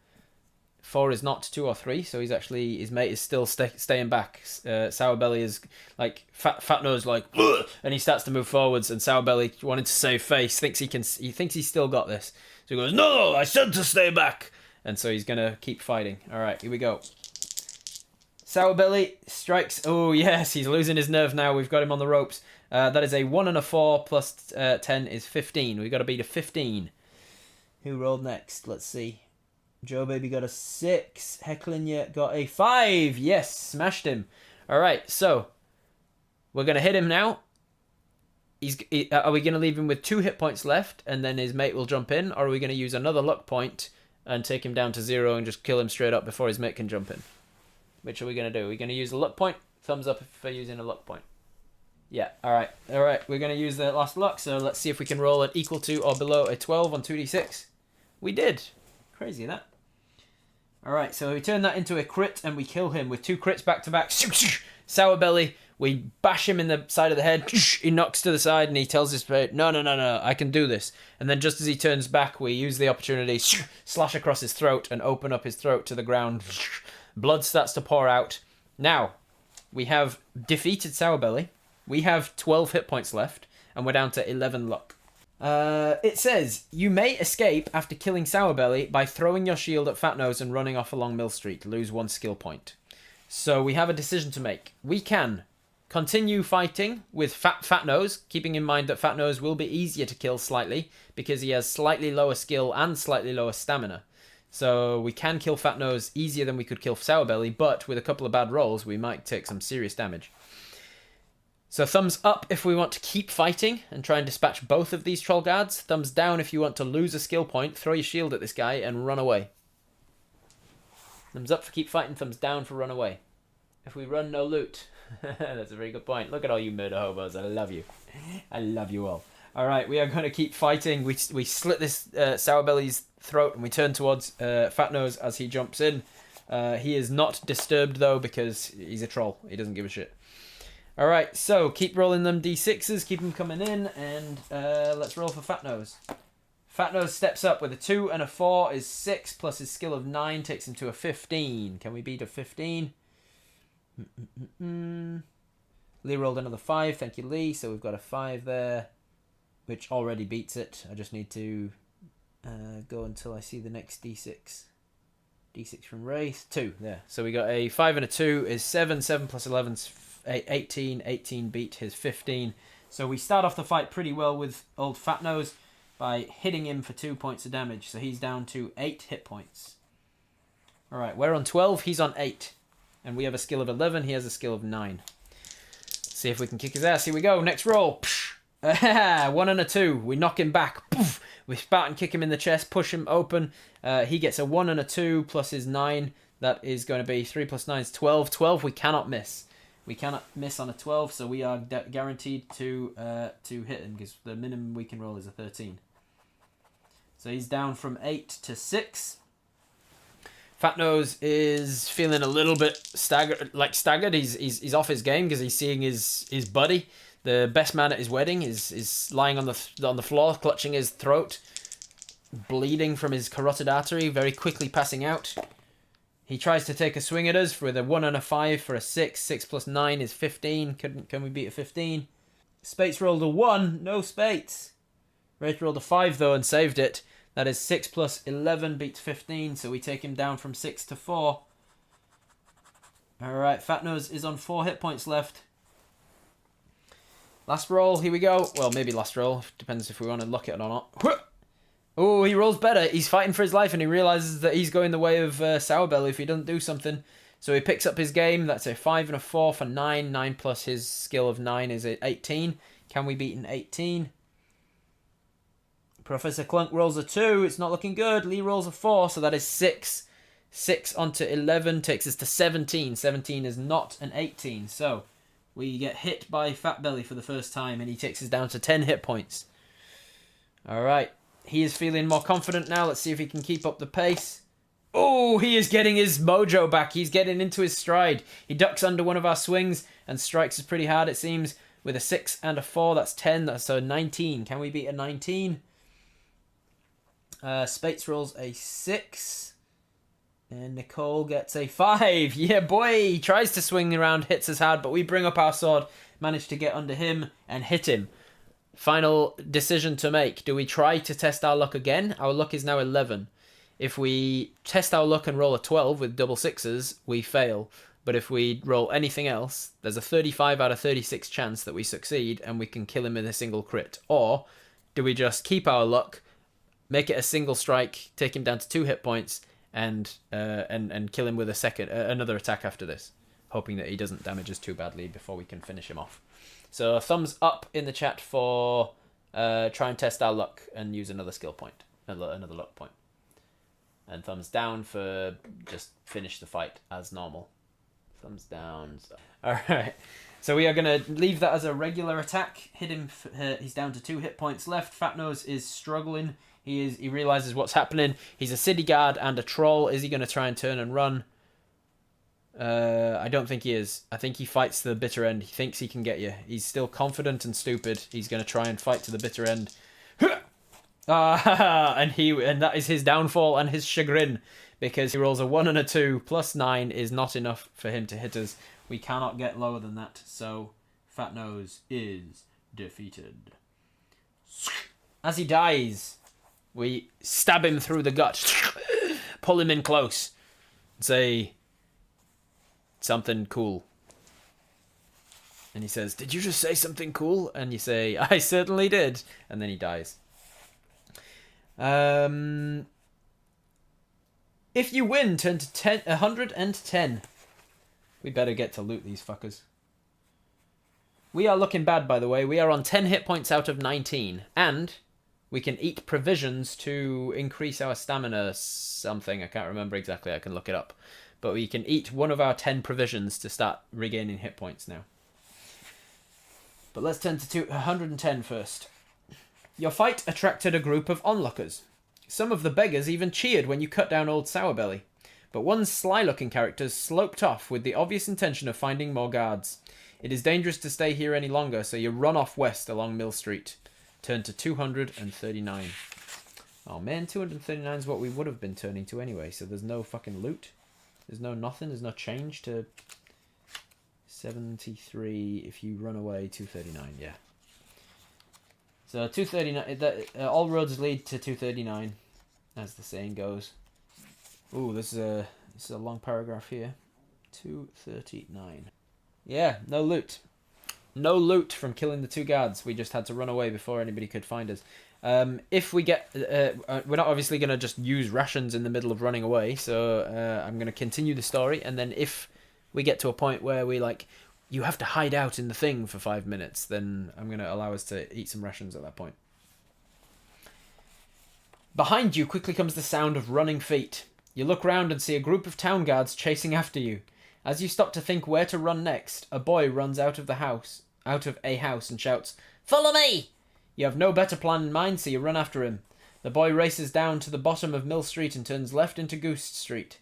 4 is not 2 or 3, so his mate is still staying back. Sourbelly is like fat nose, like, ugh! And he starts to move forwards. And Sourbelly, wanting to save face, thinks he's still got this. So he goes, "No, I said to stay back." And so he's gonna keep fighting. All right, here we go. Sourbelly strikes. Oh, yes, he's losing his nerve now. We've got him on the ropes. That is a 1 and a 4 plus 10 is 15. We've got to beat a 15. Who rolled next? Let's see. Joe Baby got a 6. Hecklinya got a 5. Yes, smashed him. All right, so we're going to hit him now. Are we going to leave him with 2 hit points left and then his mate will jump in? Or are we going to use another luck point and take him down to 0 and just kill him straight up before his mate can jump in? Which are we going to do? Are we going to use a luck point? Thumbs up for using a luck point. Yeah, alright. Alright, we're going to use the last luck, so let's see if we can roll it equal to or below a 12 on 2d6. We did. Crazy, that. Alright, so we turn that into a crit, and we kill him with 2 crits back to back. Sour belly. We bash him in the side of the head. He knocks to the side, and he tells his mate, no, I can do this. And then just as he turns back, we use the opportunity, slash across his throat, and open up his throat to the ground. Blood starts to pour out. Now, we have defeated Sour belly. We have 12 hit points left, and we're down to 11 luck. It says, you may escape after killing Sour belly by throwing your shield at Fat Nose and running off along Mill Street. Lose 1 skill point. So we have a decision to make. We can continue fighting with Fat Nose, keeping in mind that Fat Nose will be easier to kill slightly, because he has slightly lower skill and slightly lower stamina. So we can kill Fat Nose easier than we could kill Sour belly, but with a couple of bad rolls, we might take some serious damage. So thumbs up if we want to keep fighting and try and dispatch both of these troll guards. Thumbs down if you want to lose a skill point, throw your shield at this guy, and run away. Thumbs up for keep fighting, thumbs down for run away. If we run, no loot. That's a very good point. Look at all you murder hobos. I love you. I love you all. Alright, we are going to keep fighting. We slit this Sour belly's throat, and we turn towards Fat Nose as he jumps in. He is not disturbed, though, because he's a troll. He doesn't give a shit. Alright, so keep rolling them d6s, keep them coming in, and let's roll for Fat Nose. Fat Nose steps up with a 2 and a 4 is 6, plus his skill of 9 takes him to a 15. Can we beat a 15? Lee rolled another 5, thank you Lee, so we've got a 5 there, which already beats it. I just need to go until I see the next d6. D6 from Wraith, 2, there. So we got a 5 and a 2 is 7, 7 plus 11's 18, 18 beat his 15. So we start off the fight pretty well with old Fat Nose by hitting him for 2 points of damage. So he's down to 8 hit points. Alright, we're on 12, he's on 8. And we have a skill of 11, he has a skill of 9. Let's see if we can kick his ass. Here we go, next roll. 1 and a 2, we knock him back. We Spartan kick him in the chest, push him open. He gets a 1 and a 2 plus his 9. That is going to be 3 plus 9 is 12. 12 we cannot miss. We cannot miss on a 12, so we are guaranteed to hit him, because the minimum we can roll is a 13. So he's down from 8 to 6. Fat Nose is feeling a little bit staggered. He's off his game because he's seeing his buddy, the best man at his wedding, is lying on the floor, clutching his throat, bleeding from his carotid artery, very quickly passing out. He tries to take a swing at us with a 1 and a 5 for a 6. 6 plus 9 is 15. Can we beat a 15? Spates rolled a 1. No Spates. Wraith rolled a 5 though and saved it. That is 6 plus 11 beats 15. So we take him down from 6 to 4. Alright, Fat Nose is on 4 hit points left. Last roll. Here we go. Well, maybe last roll. Depends if we want to lock it or not. Oh, he rolls better. He's fighting for his life, and he realizes that he's going the way of Sour belly if he doesn't do something. So he picks up his game. That's a 5 and a 4 for 9. 9 plus his skill of 9 is 18. Can we beat an 18? Professor Clunk rolls a 2. It's not looking good. Lee rolls a 4, so that is 6. 6 onto 11 takes us to 17. 17 is not an 18. So we get hit by Fat Belly for the first time, and he takes us down to 10 hit points. All right. He is feeling more confident now. Let's see if he can keep up the pace. Oh, he is getting his mojo back. He's getting into his stride. He ducks under one of our swings and strikes us pretty hard, it seems, with a 6 and a 4. That's 10. That's a 19. Can we beat a 19? Spates rolls a 6. And Nicole gets a 5. Yeah, boy. He tries to swing around, hits us hard, but we bring up our sword, manage to get under him and hit him. Final decision to make. Do we try to test our luck again? Our luck is now 11. If we test our luck and roll a 12 with double 6s, we fail. But if we roll anything else, there's a 35 out of 36 chance that we succeed and we can kill him with a single crit. Or do we just keep our luck, make it a single strike, take him down to 2 hit points, and kill him with another attack after this, hoping that he doesn't damage us too badly before we can finish him off. So thumbs up in the chat for try and test our luck and use another skill point, another luck point. And thumbs down for just finish the fight as normal. Thumbs down. Alright. So we are going to leave that as a regular attack. Hit him. He's down to 2 hit points left. Fat Nose is struggling. He realizes what's happening. He's a city guard and a troll. Is he going to try and turn and run? I don't think he is. I think he fights to the bitter end. He thinks he can get you. He's still confident and stupid. He's going to try and fight to the bitter end. And that is his downfall and his chagrin, because he rolls a 1 and a 2 plus 9 is not enough for him to hit us. We cannot get lower than that, so Fat Nose is defeated. As he dies, we stab him through the gut, pull him in close, and say something cool. And he says, "Did you just say something cool?" And you say, "I certainly did." And then he dies. If you win, turn to 110. We better get to loot these fuckers. We are looking bad, by the way. We are on 10 hit points out of 19. And we can eat provisions to increase our stamina something. I can't remember exactly. I can look it up. But we can eat one of our 10 provisions to start regaining hit points now. But let's turn to 110 first. Your fight attracted a group of onlookers. Some of the beggars even cheered when you cut down old Sourbelly. But one sly-looking character sloped off with the obvious intention of finding more guards. It is dangerous to stay here any longer, so you run off west along Mill Street. Turn to 239. Oh man, 239 is what we would have been turning to anyway, so there's no fucking loot. There's no nothing, there's no change to 73 if you run away, 239, yeah. So 239, all roads lead to 239, as the saying goes. Ooh, this is a long paragraph here. 239. Yeah, no loot. No loot from killing the 2 guards. We just had to run away before anybody could find us. If we get... we're not obviously going to just use rations in the middle of running away, so I'm going to continue the story, and then if we get to a point where we, like, you have to hide out in the thing for 5 minutes, then I'm going to allow us to eat some rations at that point. Behind you quickly comes the sound of running feet. You look round and see a group of town guards chasing after you. As you stop to think where to run next, a boy runs out of a house and shouts, "Follow me!" You have no better plan in mind, so you run after him. The boy races down to the bottom of Mill Street and turns left into Goose Street.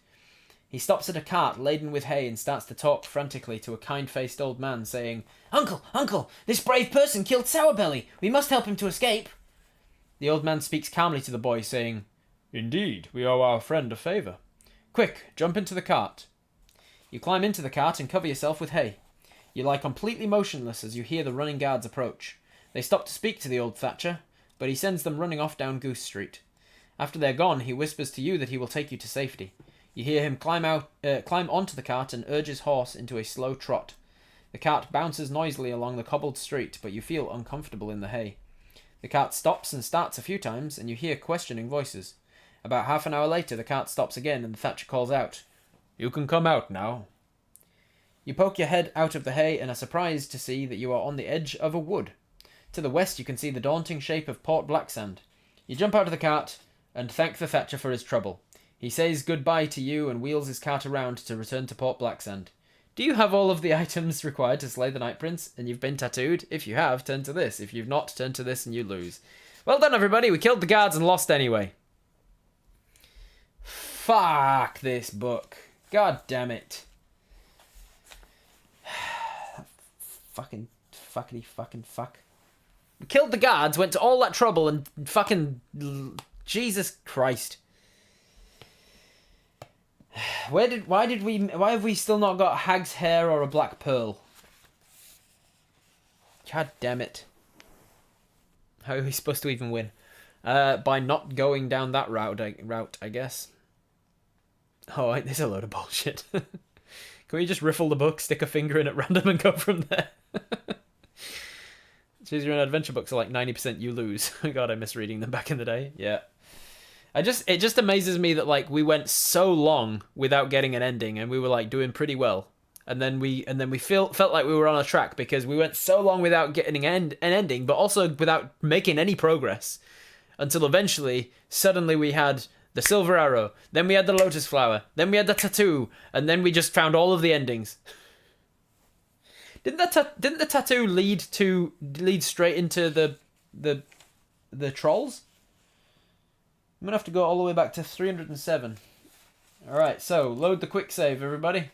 He stops at a cart laden with hay and starts to talk frantically to a kind-faced old man, saying, "Uncle, uncle, this brave person killed Sourbelly. We must help him to escape." The old man speaks calmly to the boy, saying, "Indeed, we owe our friend a favour. Quick, jump into the cart." You climb into the cart and cover yourself with hay. You lie completely motionless as you hear the running guards approach. They stop to speak to the old thatcher, but he sends them running off down Goose Street. After they're gone, he whispers to you that he will take you to safety. You hear him climb onto the cart and urge his horse into a slow trot. The cart bounces noisily along the cobbled street, but you feel uncomfortable in the hay. The cart stops and starts a few times, and you hear questioning voices. About half an hour later, the cart stops again, and the thatcher calls out, "You can come out now." You poke your head out of the hay and are surprised to see that you are on the edge of a wood. To the west, you can see the daunting shape of Port Blacksand. You jump out of the cart and thank the thatcher for his trouble. He says goodbye to you and wheels his cart around to return to Port Blacksand. Do you have all of the items required to slay the Night Prince, and you've been tattooed? If you have, turn to this. If you've not, turn to this and you lose. Well done, everybody. We killed the guards and lost anyway. Fuck this book. God damn it. Fucking fuck. We killed the guards, went to all that trouble, and fucking... Jesus Christ. Why have we still not got a hag's hair or a black pearl? God damn it. How are we supposed to even win? By not going down that route, I guess. Oh, there's a load of bullshit. Can we just riffle the book, stick a finger in at random and go from there? Choose your own adventure books are like 90% you lose. God, I miss reading them back in the day. Yeah. It just amazes me that like we went so long without getting an ending and we were like doing pretty well. And then we felt like we were on a track because we went so long without getting an ending, but also without making any progress. Until eventually, suddenly we had the silver arrow, then we had the lotus flower, then we had the tattoo, and then we just found all of the endings. Didn't the tattoo lead straight into the trolls? I'm gonna have to go all the way back to 307. All right, so load the quick save, everybody.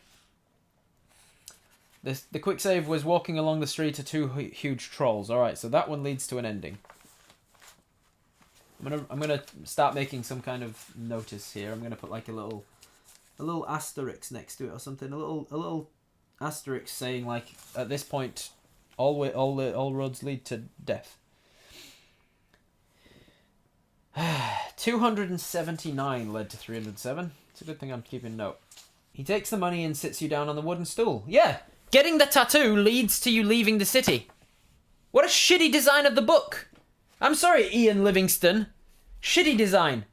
The quick save was walking along the street to two huge trolls. All right, so that one leads to an ending. I'm gonna start making some kind of notice here. I'm gonna put like a little asterisk next to it or something. A little asterisk saying like, at this point, all roads lead to death. 279 led to 307. It's a good thing I'm keeping note. He takes the money and sits you down on the wooden stool. Yeah, getting the tattoo leads to you leaving the city. What a shitty design of the book. I'm sorry, Ian Livingstone. Shitty design.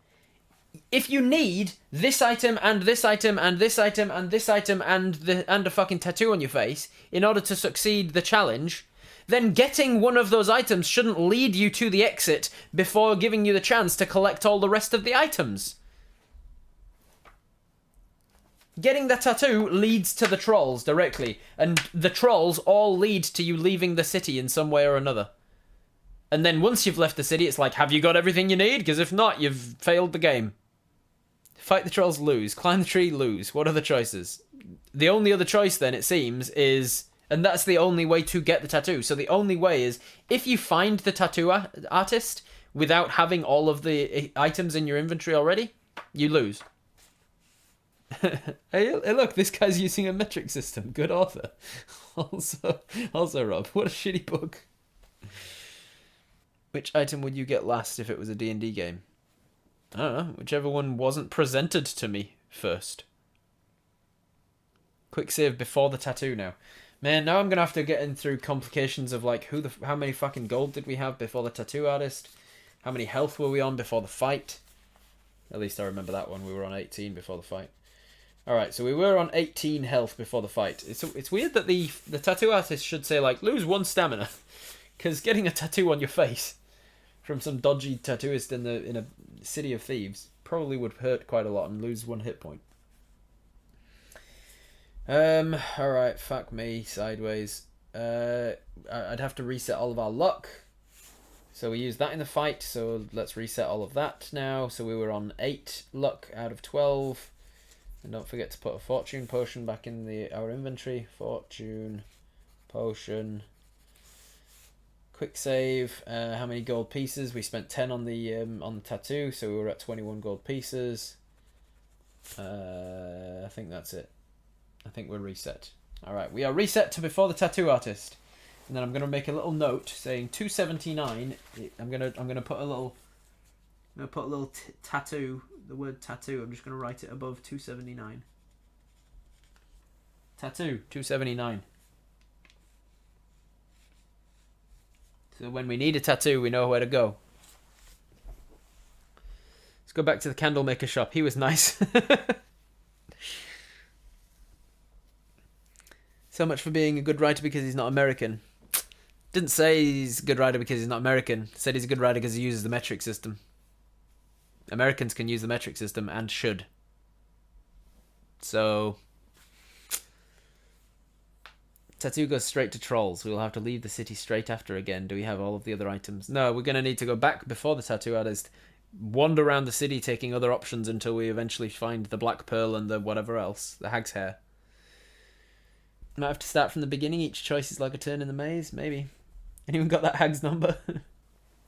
If you need this item and this item and this item and this item and a fucking tattoo on your face in order to succeed the challenge, then getting one of those items shouldn't lead you to the exit before giving you the chance to collect all the rest of the items. Getting the tattoo leads to the trolls directly, and the trolls all lead to you leaving the city in some way or another. And then once you've left the city, it's like, have you got everything you need? Because if not, you've failed the game. Fight the trolls, lose. Climb the tree, lose. What are the choices? The only other choice then, it seems, is... And that's the only way to get the tattoo. So the only way is, if you find the tattoo artist without having all of the items in your inventory already, you lose. Hey, look, this guy's using a metric system. Good author. Also, Rob, what a shitty book. Which item would you get last if it was a D&D game? I don't know. Whichever one wasn't presented to me first. Quick save before the tattoo now. Man, now I'm going to have to get in through complications of like how many fucking gold did we have before the tattoo artist? How many health were we on before the fight? At least I remember that one. We were on 18 before the fight. Alright, so we were on 18 health before the fight. It's weird that the tattoo artist should say like, lose 1 stamina. Because getting a tattoo on your face from some dodgy tattooist in a City of Thieves probably would hurt quite a lot and lose 1 hit point. Alright, fuck me, sideways. I'd have to reset all of our luck. So we used that in the fight, so let's reset all of that now. So we were on 8 luck out of 12. And don't forget to put a fortune potion back in our inventory. Fortune potion. Quick save. How many gold pieces? We spent 10 on the tattoo, so we were at 21 gold pieces. I think that's it. I think we're reset. Alright, we are reset to before the tattoo artist. And then I'm gonna make a little note saying 279. I'm gonna put a little tattoo, the word tattoo. I'm just gonna write it above 279. Tattoo 279. So when we need a tattoo, we know where to go. Let's go back to the candle maker shop. He was nice. So much for being a good writer because he's not American. Didn't say he's a good writer because he's not American. Said he's a good writer because he uses the metric system. Americans can use the metric system and should. So... Tattoo goes straight to trolls. We'll have to leave the city straight after again. Do we have all of the other items? No, we're going to need to go back before the tattoo artist. Wander around the city taking other options until we eventually find the black pearl and the whatever else. The hag's hair. Might have to start from the beginning. Each choice is like a turn in the maze. Maybe. Anyone got that hag's number?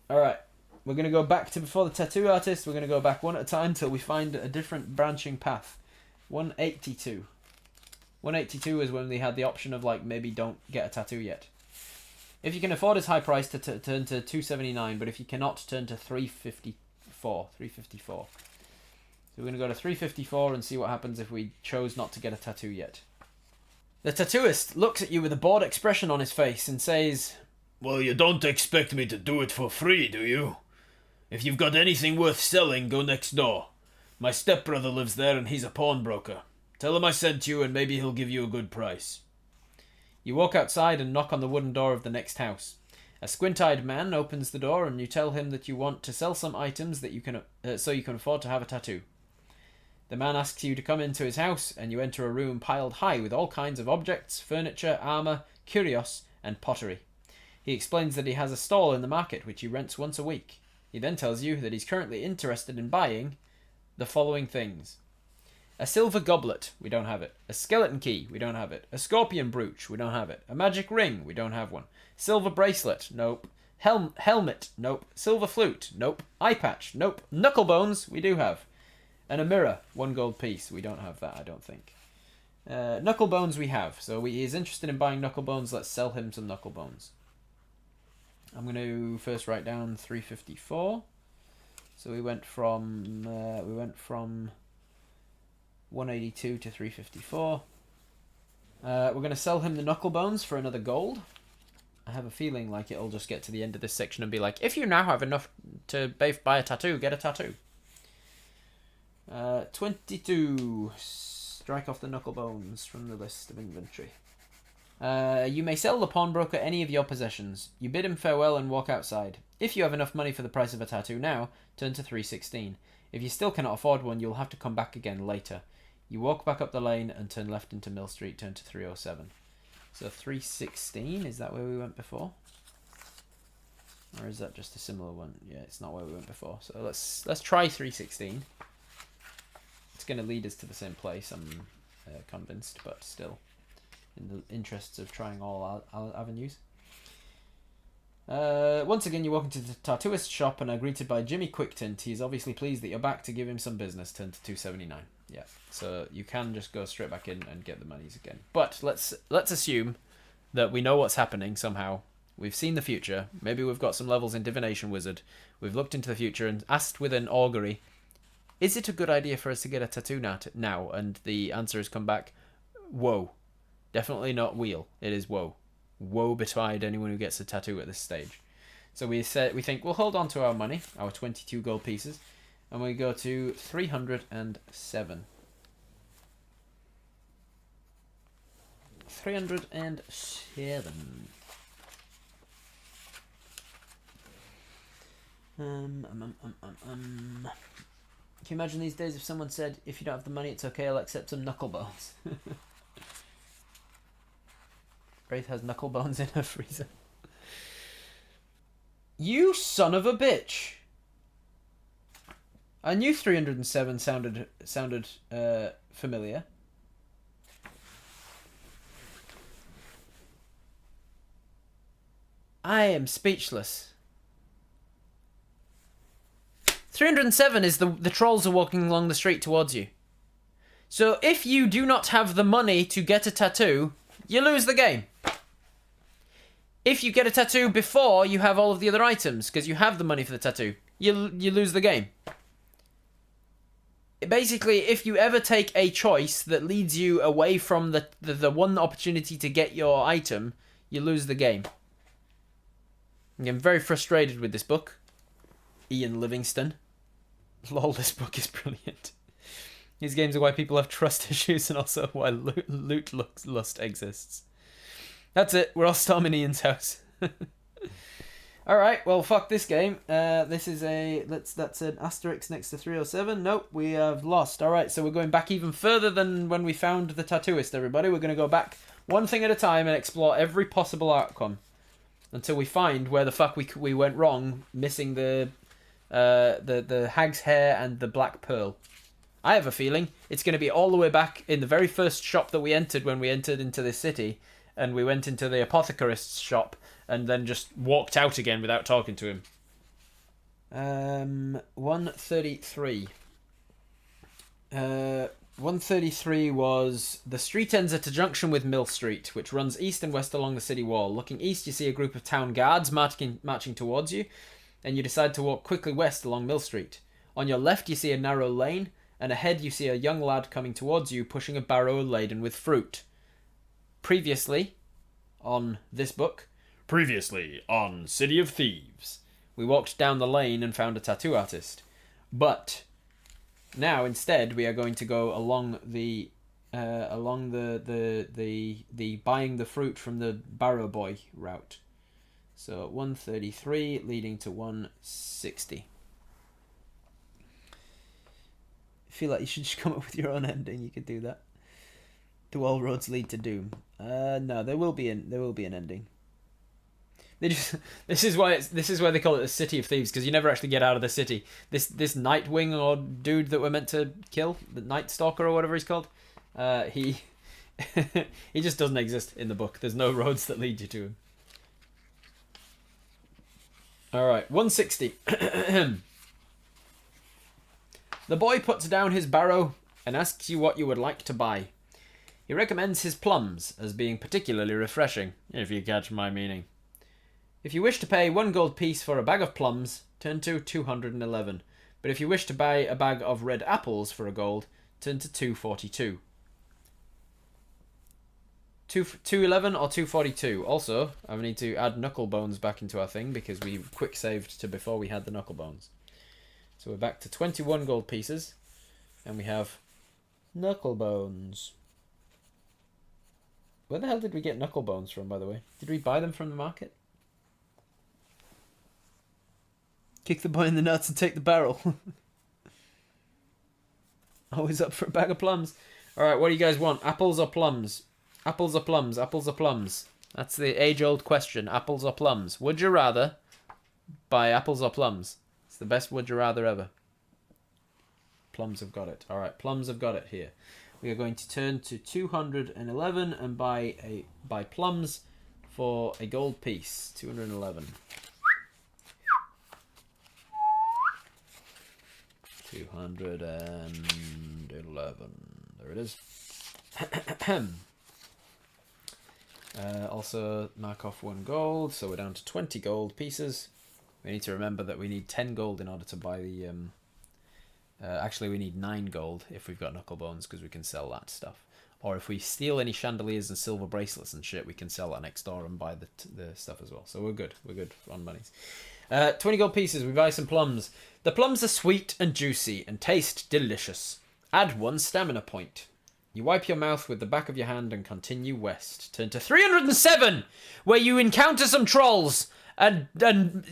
Alright. We're going to go back to before the tattoo artist. We're going to go back one at a time till we find a different branching path. 182. 182 is when they had the option of like maybe don't get a tattoo yet. If you can afford his high price to turn to 279, but if you cannot, turn to 354. 354. So we're going to go to 354 and see what happens if we chose not to get a tattoo yet. The tattooist looks at you with a bored expression on his face and says, "Well, you don't expect me to do it for free, do you? If you've got anything worth selling, go next door. My stepbrother lives there and he's a pawnbroker. Tell him I sent you and maybe he'll give you a good price." You walk outside and knock on the wooden door of the next house. A squint-eyed man opens the door, and you tell him that you want to sell some items that you can so you can afford to have a tattoo. The man asks you to come into his house, and you enter a room piled high with all kinds of objects, furniture, armor, curios, and pottery. He explains that he has a stall in the market which he rents once a week. He then tells you that he's currently interested in buying the following things. A silver goblet, we don't have it. A skeleton key, we don't have it. A scorpion brooch, we don't have it. A magic ring, we don't have one. Silver bracelet, nope. Helmet, nope. Silver flute, nope. Eye patch, nope. Knuckle bones, we do have. And a mirror, 1 gold piece, we don't have that, I don't think. Knuckle bones we have, so he is interested in buying knuckle bones. Let's sell him some knuckle bones. I'm going to first write down 354. So we went from 182 to 354. We're going to sell him the knuckle bones for another gold. I have a feeling like it'll just get to the end of this section and be like, if you now have enough to buy a tattoo, get a tattoo. 22. Strike off the knuckle bones from the list of inventory. You may sell the pawnbroker any of your possessions. You bid him farewell and walk outside. If you have enough money for the price of a tattoo now, turn to 316. If you still cannot afford one, you'll have to come back again later. You walk back up the lane and turn left into Mill Street, turn to 307. So 316, is that where we went before? Or is that just a similar one? Yeah, it's not where we went before. So let's try 316. It's going to lead us to the same place, I'm convinced, but still, in the interests of trying all avenues. Once again, you walk into the Tattooist shop and are greeted by Jimmy Quicktint. He's obviously pleased that you're back to give him some business. Turn to 279. Yeah, so you can just go straight back in and get the monies again. But let's assume that we know what's happening somehow. We've seen the future. Maybe we've got some levels in Divination Wizard. We've looked into the future and asked with an augury, is it a good idea for us to get a tattoo now? And the answer has come back, whoa. Definitely not wheel. It is woe. Woe betide anyone who gets a tattoo at this stage. So we think we'll hold on to our money, our 22 gold pieces, and we go to 307. 307. Can you imagine these days if someone said, if you don't have the money, it's okay, I'll accept some knuckle bones? Wraith has knuckle bones in her freezer. You son of a bitch! I knew 307 sounded familiar. I am speechless. 307 is the trolls are walking along the street towards you. So if you do not have the money to get a tattoo, you lose the game. If you get a tattoo before you have all of the other items, because you have the money for the tattoo, you lose the game. Basically, if you ever take a choice that leads you away from the one opportunity to get your item, you lose the game. I'm very frustrated with this book. Ian Livingstone. Lol, this book is brilliant. These games are why people have trust issues and also why loot lust exists. That's it. We're all storming Ian's house. Alright, well, fuck this game. This is that's an asterisk next to 307. Nope, we have lost. Alright, so we're going back even further than when we found the Tattooist, everybody. We're going to go back one thing at a time and explore every possible outcome until we find where the fuck we went wrong, missing the hag's hair and the black pearl. I have a feeling it's going to be all the way back in the very first shop that we entered when we entered into this city, and we went into the apothecarist's shop and then just walked out again without talking to him. 133. 133 was the street ends at a junction with Mill Street, which runs east and west along the city wall. Looking east, you see a group of town guards marching towards you, and you decide to walk quickly west along Mill Street. On your left, you see a narrow lane, and ahead you see a young lad coming towards you, pushing a barrow laden with fruit. Previously, on this book, Previously on City of Thieves, we walked down the lane and found a tattoo artist. But now instead we are going to go along the buying the fruit from the barrow boy route. So 133 leading to 160. I feel like you should just come up with your own ending. You could do that. Do all roads lead to doom? No, there will be an ending. They just this is why they call it the City of Thieves, because you never actually get out of the city. This Nightwing or dude that we're meant to kill, the Night Stalker or whatever he's called, he he just doesn't exist in the book. There's no roads that lead you to him. All right, 160. The boy puts down his barrow and asks you what you would like to buy. He recommends his plums as being particularly refreshing, if you catch my meaning. If you wish to pay 1 gold piece for a bag of plums, turn to 211. But if you wish to buy a bag of red apples for a gold, turn to 242. 211 or 242. Also, I need to add knuckle bones back into our thing because we quick saved to before we had the knuckle bones. So we're back to 21 gold pieces, and we have knuckle bones. Where the hell did we get knuckle bones from, by the way? Did we buy them from the market? Kick the boy in the nuts and take the barrel. Always up for a bag of plums. Alright, what do you guys want? Apples or plums? Apples or plums? Apples or plums? That's the age-old question. Apples or plums? Would you rather buy apples or plums? It's the best would you rather ever. Plums have got it. Alright, plums have got it here. We are going to turn to 211 and buy plums for a gold piece. 211. 211. There it is. Also mark off 1 gold, so we're down to 20 gold pieces. We need to remember that we need 10 gold in order to buy the... actually, we need 9 gold if we've got knuckle bones, because we can sell that stuff. Or if we steal any chandeliers and silver bracelets and shit, we can sell that next door and buy the stuff as well. So we're good. We're good on monies. 20 gold pieces, we buy some plums. The plums are sweet and juicy and taste delicious. Add 1 stamina point. You wipe your mouth with the back of your hand and continue west. Turn to 307, where you encounter some trolls. And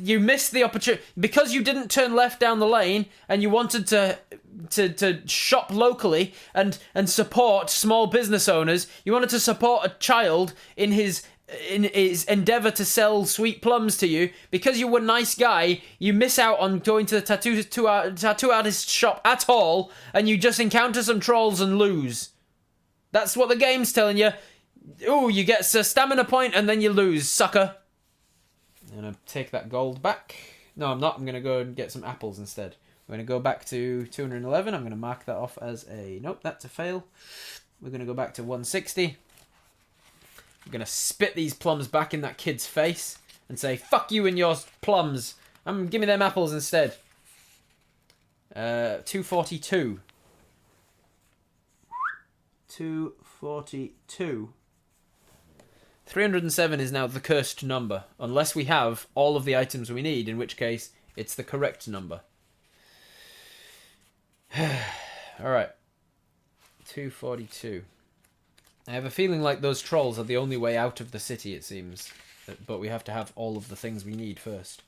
you missed the opportunity because you didn't turn left down the lane and you wanted to shop locally and support small business owners. You wanted to support a child in his endeavor to sell sweet plums to you. Because you were a nice guy, you miss out on going to the tattoo artist shop at all, and you just encounter some trolls and lose. That's what the game's telling you. Ooh, you get a stamina point and then you lose, sucker. I'm going to take that gold back. No, I'm not. I'm going to go and get some apples instead. We're going to go back to 211. I'm going to mark that off as a... Nope, that's a fail. We're going to go back to 160. I'm going to spit these plums back in that kid's face and say, fuck you and your plums. Give me them apples instead. 242. 242. 307 is now the cursed number, unless we have all of the items we need, in which case it's the correct number. Alright. 242. I have a feeling like those trolls are the only way out of the city, it seems. But we have to have all of the things we need first.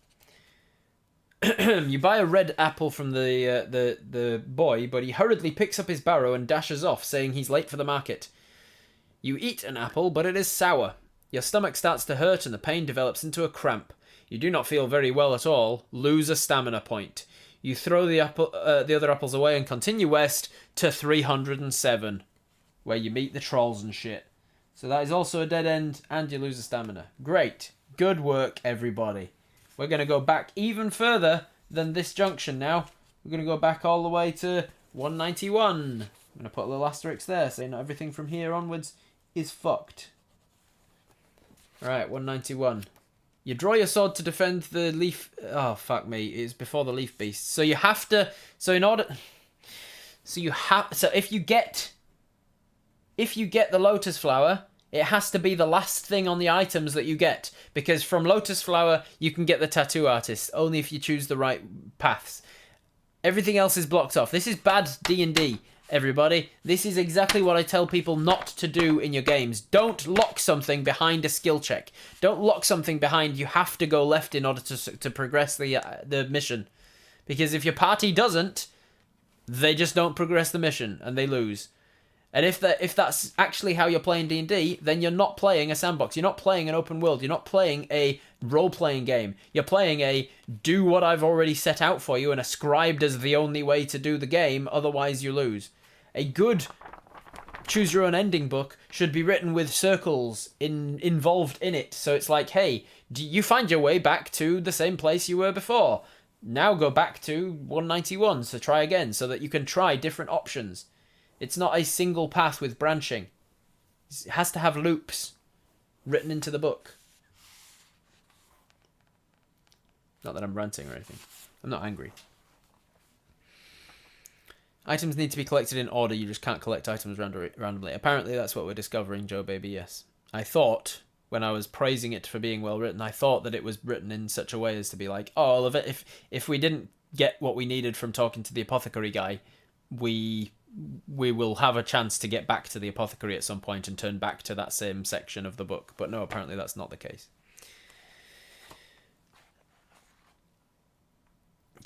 You buy a red apple from the boy, but he hurriedly picks up his barrow and dashes off, saying he's late for the market. You eat an apple, but it is sour. Your stomach starts to hurt and the pain develops into a cramp. You do not feel very well at all. Lose a stamina point. You throw the other apples away and continue west to 307, where you meet the trolls and shit. So that is also a dead end, and you lose a stamina. Great. Good work, everybody. We're going to go back even further than this junction now. We're going to go back all the way to 191. I'm going to put a little asterisk there, saying that everything from here onwards is fucked. Alright, 191. You draw your sword to defend the leaf... Oh, fuck me. It's before the leaf beast. So you have to... So in order... So you have... So if you get the lotus flower, it has to be the last thing on the items that you get. Because from lotus flower, you can get the tattoo artist. Only if you choose the right paths. Everything else is blocked off. This is bad D&D. everybody. This is exactly what I tell people not to do in your games. Don't lock something behind a skill check. Don't lock something behind you have to go left in order to progress the mission. Because if your party doesn't, they just don't progress the mission and they lose. And if that's actually how you're playing D&D, then you're not playing a sandbox. You're not playing an open world. You're not playing a role-playing game. You're playing a do what I've already set out for you and ascribed as the only way to do the game, otherwise you lose. A good choose-your-own-ending book should be written with circles involved in it. So it's like, hey, you find your way back to the same place you were before. Now go back to 191, so try again, so that you can try different options. It's not a single path with branching. It has to have loops written into the book. Not that I'm ranting or anything. I'm not angry. Items need to be collected in order. You just can't collect items randomly. Apparently that's what we're discovering, Joe Baby, yes. I thought, when I was praising it for being well written, I thought that it was written in such a way as to be like, oh, all of it, if we didn't get what we needed from talking to the apothecary guy, we will have a chance to get back to the apothecary at some point and turn back to that same section of the book. But no, apparently that's not the case.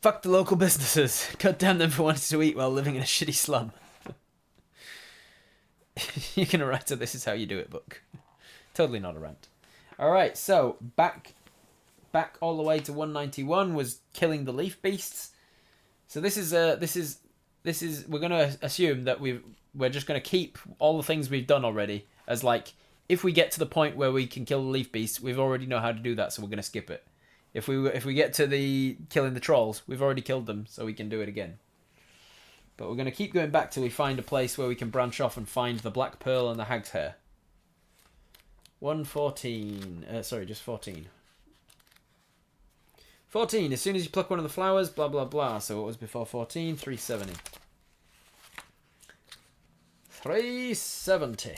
Fuck the local businesses. God damn them for wanting to eat while living in a shitty slum. You're going to write a This Is How You Do It book. Totally not a rant. Alright, so back all the way to 191 was killing the leaf beasts. So this is we're going to assume that we're just going to keep all the things we've done already as like, if we get to the point where we can kill the leaf beasts, we've already know how to do that, so we're going to skip it. If we get to the killing the trolls, we've already killed them, so we can do it again. But we're going to keep going back till we find a place where we can branch off and find the black pearl and the hag's hair. 114. Sorry, just 14. 14. As soon as you pluck one of the flowers, blah, blah, blah. So what was before 14? 370. 370.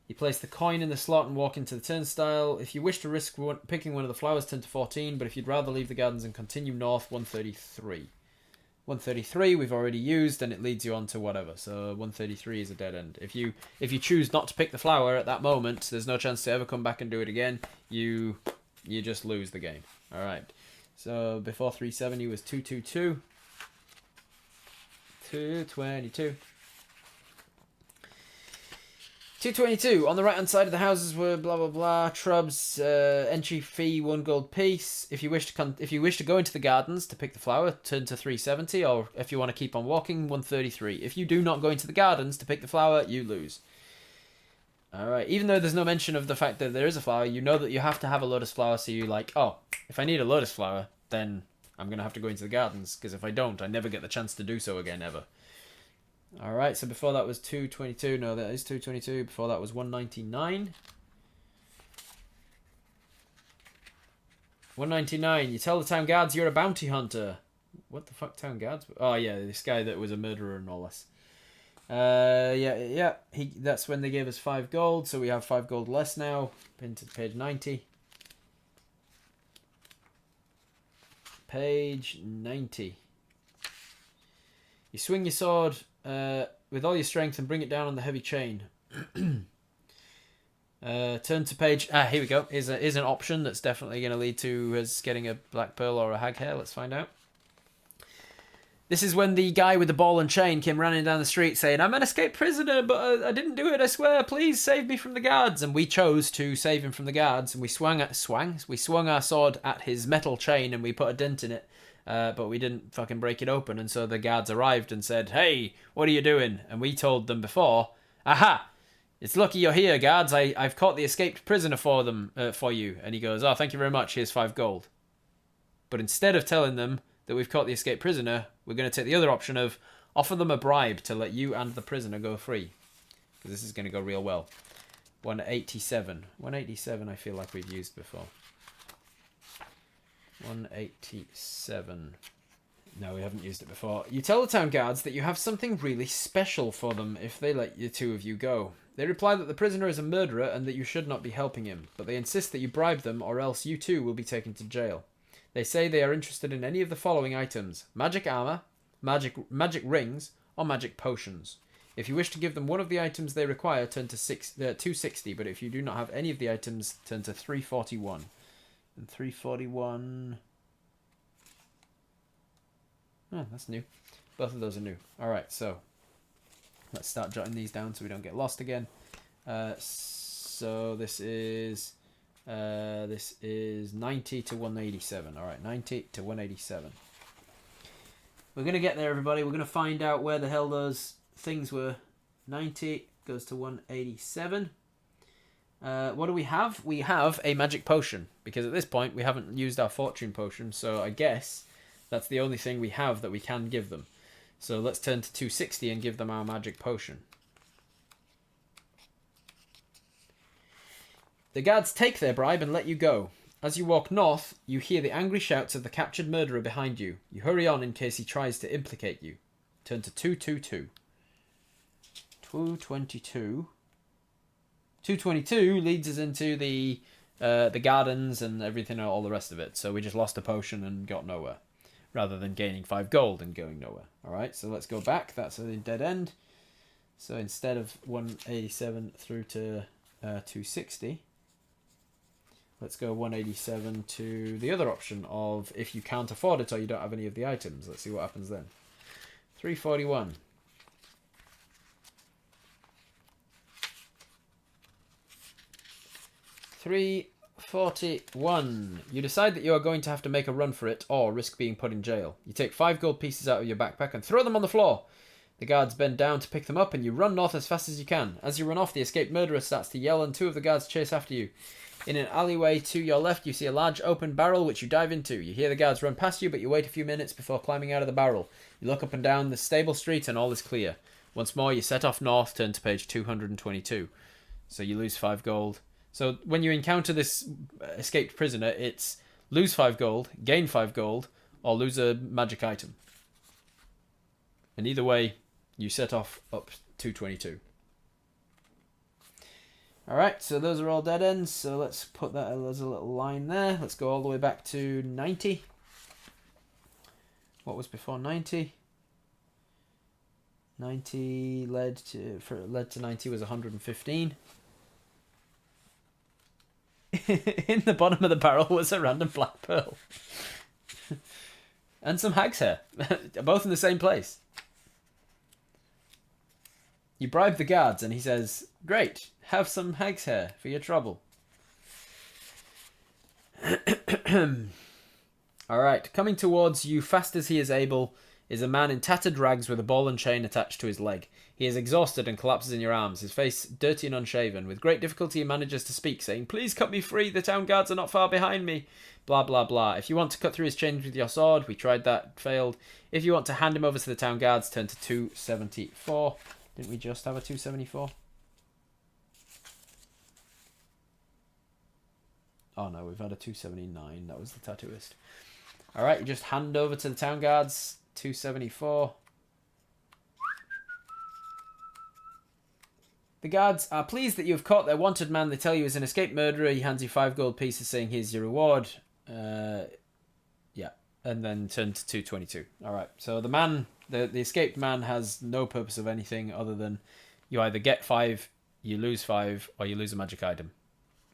You place the coin in the slot and walk into the turnstile. If you wish to risk picking one of the flowers, turn to 14. But if you'd rather leave the gardens and continue north, 133. 133 we've already used, and it leads you on to whatever. So 133 is a dead end. If you choose not to pick the flower at that moment, there's no chance to ever come back and do it again. You just lose the game. All right. So before 370 was 222. 222. 222. On the right hand side of the houses were blah blah blah. Shrubs. Entry fee 1 gold piece. If you wish to go into the gardens to pick the flower, turn to 370. Or if you want to keep on walking, 133. If you do not go into the gardens to pick the flower, you lose. All right. Even though there's no mention of the fact that there is a flower, you know that you have to have a lotus flower. So you like, oh, if I need a lotus flower, then I'm gonna have to go into the gardens, because if I don't, I never get the chance to do so again ever. Alright, so before that was 222. No, that is 222. Before that was 199. 199. You tell the town guards you're a bounty hunter. What the fuck, town guards? Oh, yeah, this guy that was a murderer and all this. Yeah. That's when they gave us 5 gold, so we have 5 gold less now. Into page 90. Page 90. You swing your sword with all your strength and bring it down on the heavy chain. Turn to page... here we go. Here's an option that's definitely going to lead to us getting a black pearl or a hag hair. Let's find out. This is when the guy with the ball and chain came running down the street saying, I'm an escaped prisoner, but I didn't do it, I swear. Please save me from the guards. And we chose to save him from the guards. And we swung our sword at his metal chain and we put a dent in it. But we didn't fucking break it open, and so the guards arrived and said, hey, what are you doing? And we told them before, aha, it's lucky you're here, guards. I've caught the escaped prisoner for you. And he goes, oh, thank you very much, here's 5 gold. But instead of telling them that we've caught the escaped prisoner, we're going to take the other option of offer them a bribe to let you and the prisoner go free. Because this is going to go real well. 187. 187 I feel like we've used before. 187. No, we haven't used it before. You tell the town guards that you have something really special for them if they let the two of you go. They reply that the prisoner is a murderer and that you should not be helping him, but they insist that you bribe them or else you too will be taken to jail. They say they are interested in any of the following items: magic armor, magic rings, or magic potions. If you wish to give them one of the items they require, turn to 260, but if you do not have any of the items, turn to 341. And 341... Oh, that's new. Both of those are new. Alright, so let's start jotting these down so we don't get lost again. So this is 90 to 187. Alright, 90 to 187. We're going to get there, everybody. We're going to find out where the hell those things were. 90 goes to 187. What do we have? We have a magic potion, because at this point we haven't used our fortune potion, so I guess that's the only thing we have that we can give them. So let's turn to 260 and give them our magic potion. The guards take their bribe and let you go. As you walk north, you hear the angry shouts of the captured murderer behind you. You hurry on in case he tries to implicate you. Turn to 222. 222. 222 leads us into the gardens and everything, all the rest of it. So we just lost a potion and got nowhere, rather than gaining 5 gold and going nowhere. Alright, so let's go back. That's a dead end. So instead of 187 through to 260, let's go 187 to the other option of if you can't afford it or you don't have any of the items. Let's see what happens then. 341. 341. You decide that you are going to have to make a run for it or risk being put in jail. You take 5 gold pieces out of your backpack and throw them on the floor. The guards bend down to pick them up and you run north as fast as you can. As you run off, the escaped murderer starts to yell and 2 of the guards chase after you. In an alleyway to your left, you see a large open barrel which you dive into. You hear the guards run past you, but you wait a few minutes before climbing out of the barrel. You look up and down the stable street and all is clear. Once more, you set off north, turn to page 222. So you lose 5 gold. So when you encounter this escaped prisoner, it's lose 5 gold, gain 5 gold, or lose a magic item. And either way, you set off up 222. Alright, so those are all dead ends. So let's put that as a little line there. Let's go all the way back to 90. What was before 90? 90 led to 90 was 115. In the bottom of the barrel was a random black pearl. And some hag's hair. Both in the same place. You bribe the guards and he says, "Great, have some hag's hair for your trouble." Alright, coming towards you fast as he is able is a man in tattered rags with a ball and chain attached to his leg. He is exhausted and collapses in your arms, his face dirty and unshaven. With great difficulty he manages to speak, saying, "Please cut me free, the town guards are not far behind me." Blah, blah, blah. If you want to cut through his chains with your sword, we tried that, failed. If you want to hand him over to the town guards, turn to 274. Didn't we just have a 274? Oh no, we've had a 279. That was the Tattooist. Alright, you just hand over to the town guards. 274. The guards are pleased that you have caught their wanted man. They tell you is an escaped murderer. He hands you 5 gold pieces saying here's your reward. Yeah. And then turn to 222. Alright, so the man, the escaped man has no purpose of anything other than you either get 5, you lose 5, or you lose a magic item.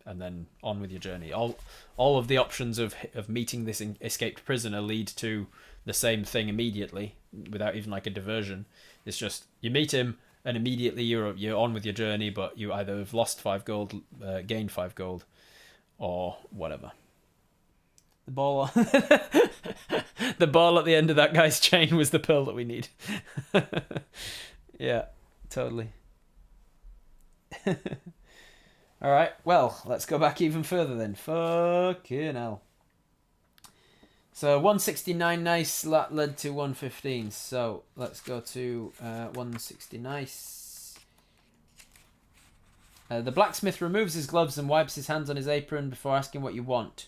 And then on with your journey. All of the options of meeting this escaped prisoner lead to the same thing immediately, without even like a diversion. It's just you meet him and immediately you're on with your journey, but you either have lost 5 gold, gained 5 gold, or whatever. The ball, the ball at the end of that guy's chain was the pearl that we need. Yeah, totally. Alright, well, let's go back even further then. Fucking hell. So 169 nice, that led to 115. So let's go to 160 nice. The blacksmith removes his gloves and wipes his hands on his apron before asking what you want.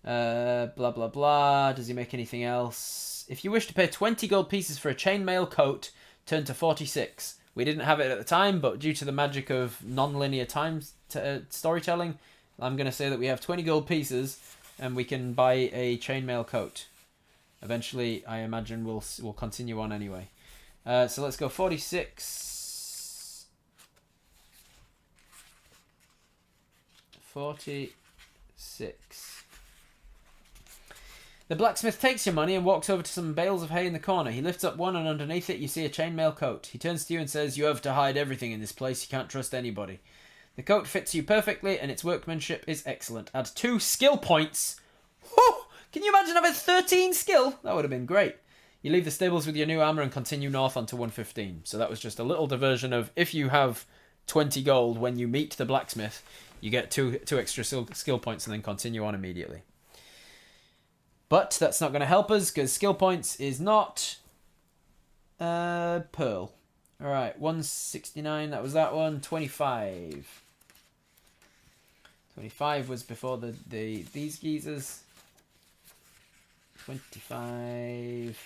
Blah, blah, blah. Does he make anything else? If you wish to pay 20 gold pieces for a chainmail coat, turn to 46. We didn't have it at the time, but due to the magic of non-linear time storytelling, I'm going to say that we have 20 gold pieces and we can buy a chainmail coat. Eventually, I imagine we'll continue on anyway. So let's go 46. 46. The blacksmith takes your money and walks over to some bales of hay in the corner. He lifts up one, and underneath it you see a chainmail coat. He turns to you and says, "You have to hide everything in this place. You can't trust anybody." The coat fits you perfectly, and its workmanship is excellent. Add 2 skill points. Whew! Can you imagine having 13 skill? That would have been great. You leave the stables with your new armour and continue north onto 115. So that was just a little diversion of, if you have 20 gold when you meet the blacksmith, you get two extra skill points and then continue on immediately. But that's not going to help us, because skill points is not pearl. Alright, 169, that was that one. 25. 25 was before these geezers. 25.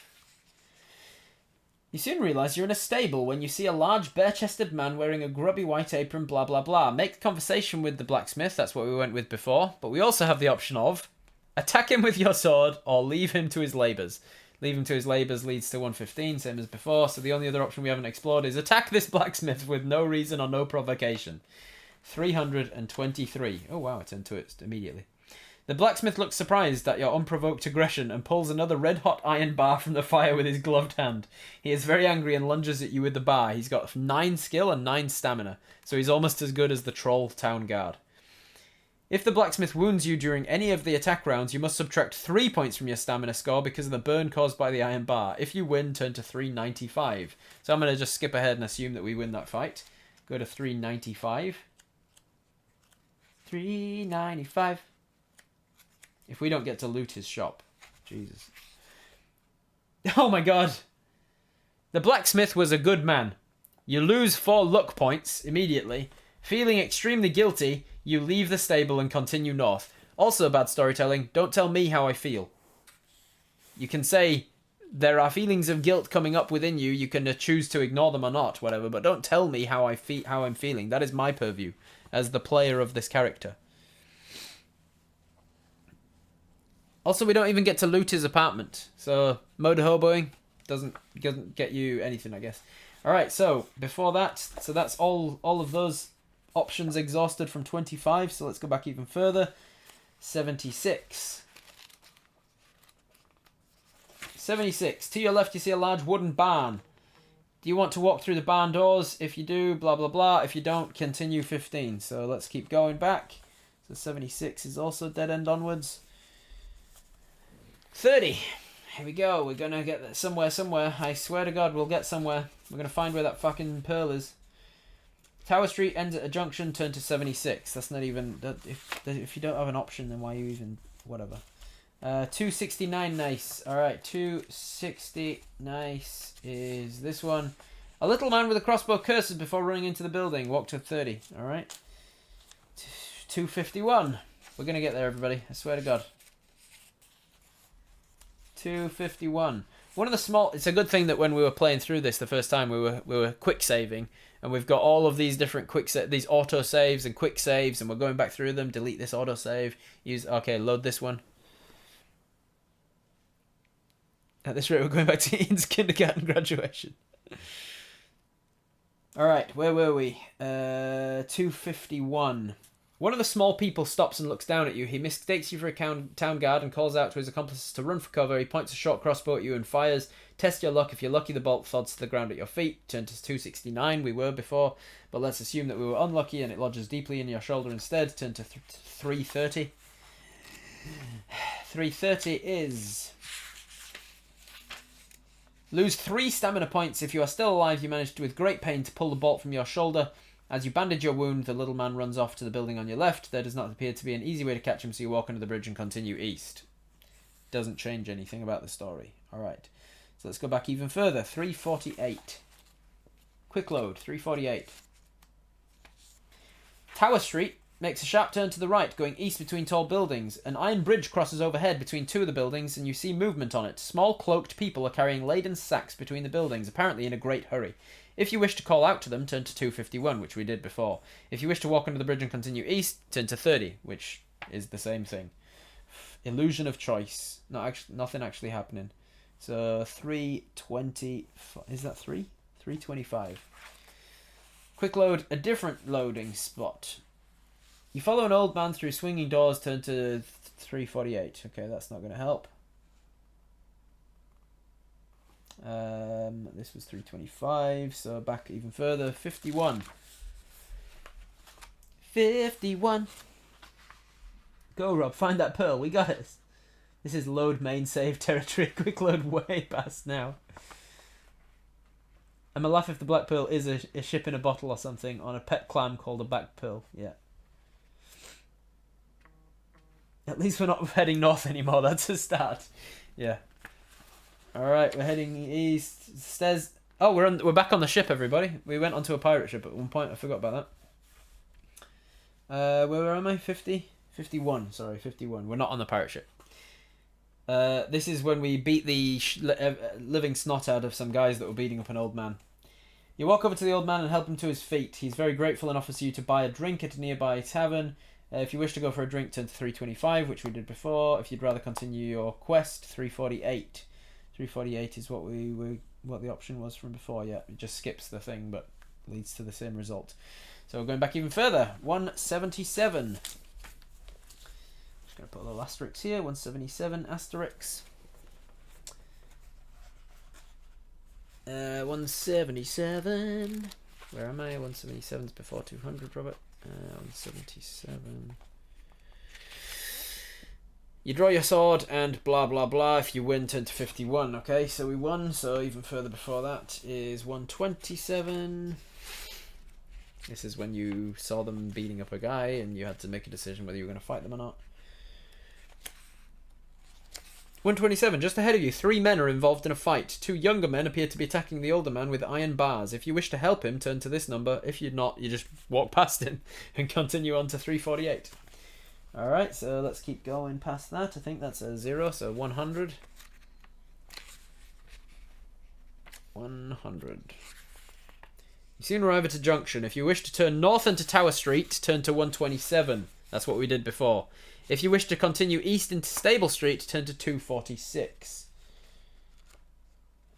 You soon realise you're in a stable when you see a large bare-chested man wearing a grubby white apron, blah blah blah. Make conversation with the blacksmith, that's what we went with before, but we also have the option of attack him with your sword or leave him to his labours. Leave him to his labours leads to 115, same as before, so the only other option we haven't explored is attack this blacksmith with no reason or no provocation. 323. Oh wow, it's into it immediately. The blacksmith looks surprised at your unprovoked aggression and pulls another red-hot iron bar from the fire with his gloved hand. He is very angry and lunges at you with the bar. He's got 9 skill and 9 stamina, so he's almost as good as the troll town guard. If the blacksmith wounds you during any of the attack rounds, you must subtract 3 points from your stamina score because of the burn caused by the iron bar. If you win, turn to 395. So I'm going to just skip ahead and assume that we win that fight. Go to 395. 395. If we don't get to loot his shop. Jesus. Oh my god. The blacksmith was a good man. You lose 4 luck points immediately. Feeling extremely guilty, you leave the stable and continue north. Also bad storytelling, don't tell me how I feel. You can say, there are feelings of guilt coming up within you, you can choose to ignore them or not, whatever, but don't tell me how I'm feeling. That is my purview, as the player of this character. Also, we don't even get to loot his apartment, so motor hoboing doesn't get you anything, I guess. Alright, so, before that, so that's all of those options exhausted from 25, so let's go back even further. 76. 76. To your left you see a large wooden barn. Do you want to walk through the barn doors? If you do, blah blah blah. If you don't, continue 15. So let's keep going back. So 76 is also dead end onwards. 30. Here we go. We're going to get somewhere. I swear to God, we'll get somewhere. We're going to find where that fucking pearl is. Tower Street ends at a junction, turn to 76. That's not even... If you don't have an option, then why are you even... Whatever. 269, nice. Alright, 260, nice is this one. A little man with a crossbow curses before running into the building. Walk to 30, alright. 251. We're going to get there, everybody. I swear to God. 251. One of the small... It's a good thing that when we were playing through this the first time, we were quick saving, and we've got all of these different these auto saves and quick saves, and we're going back through them. Delete this auto save. Load this one. At this rate, we're going back to Ian's kindergarten graduation. All right, where were we? 251. One of the small people stops and looks down at you. He mistakes you for a town guard and calls out to his accomplices to run for cover. He points a short crossbow at you and fires. Test your luck. If you're lucky, the bolt thuds to the ground at your feet. Turn to 269. We were before, but let's assume that we were unlucky and it lodges deeply in your shoulder instead. Turn to 330. 330 is... Lose 3 stamina points. If you are still alive, you managed with great pain to pull the bolt from your shoulder. As you bandage your wound, the little man runs off to the building on your left. There does not appear to be an easy way to catch him, so you walk under the bridge and continue east. Doesn't change anything about the story. Alright, so let's go back even further. 348. Quick load, 348. Tower Street makes a sharp turn to the right, going east between tall buildings. An iron bridge crosses overhead between 2 of the buildings, and you see movement on it. Small cloaked people are carrying laden sacks between the buildings, apparently in a great hurry. If you wish to call out to them, turn to 251, which we did before. If you wish to walk under the bridge and continue east, turn to 30, which is the same thing. Illusion of choice. Nothing actually happening. So 320. Is that 3? 325. Quick load a different loading spot. You follow an old man through swinging doors, turn to 348. Okay, that's not going to help. This was 325, so back even further. 51. 51. Go, Rob, find that pearl. We got it. This is load main save territory. Quick load way past now. I'm a laugh if the black pearl is a ship in a bottle or something on a pet clam called a back pearl. Yeah. At least we're not heading north anymore. That's a start. Yeah. Alright, we're heading east. Stairs. Oh, we're back on the ship, everybody. We went onto a pirate ship at one point. I forgot about that. Where am I? 50? 51. Sorry, 51. We're not on the pirate ship. This is when we beat the living snot out of some guys that were beating up an old man. You walk over to the old man and help him to his feet. He's very grateful and offers you to buy a drink at a nearby tavern. If you wish to go for a drink, turn to 325, which we did before. If you'd rather continue your quest, 348. 348 is what the option was from before. Yeah, it just skips the thing, but leads to the same result. So we're going back even further. 177. Just going to put a little asterisk here. 177 asterisk. 177. Where am I? 177 is before 200, Robert. 177. You draw your sword and blah blah blah. If you win, turn to 51. Okay, so we won. So even further before that is 127. This is when you saw them beating up a guy and you had to make a decision whether you were going to fight them or not. 127, just ahead of you, 3 men are involved in a fight. 2 younger men appear to be attacking the older man with iron bars. If you wish to help him, turn to this number. If you're not, you just walk past him and continue on to 348. Alright, so let's keep going past that. I think that's a 0, so 100. 100. You soon arrive at a junction. If you wish to turn north into Tower Street, turn to 127. That's what we did before. If you wish to continue east into Stable Street, turn to 246.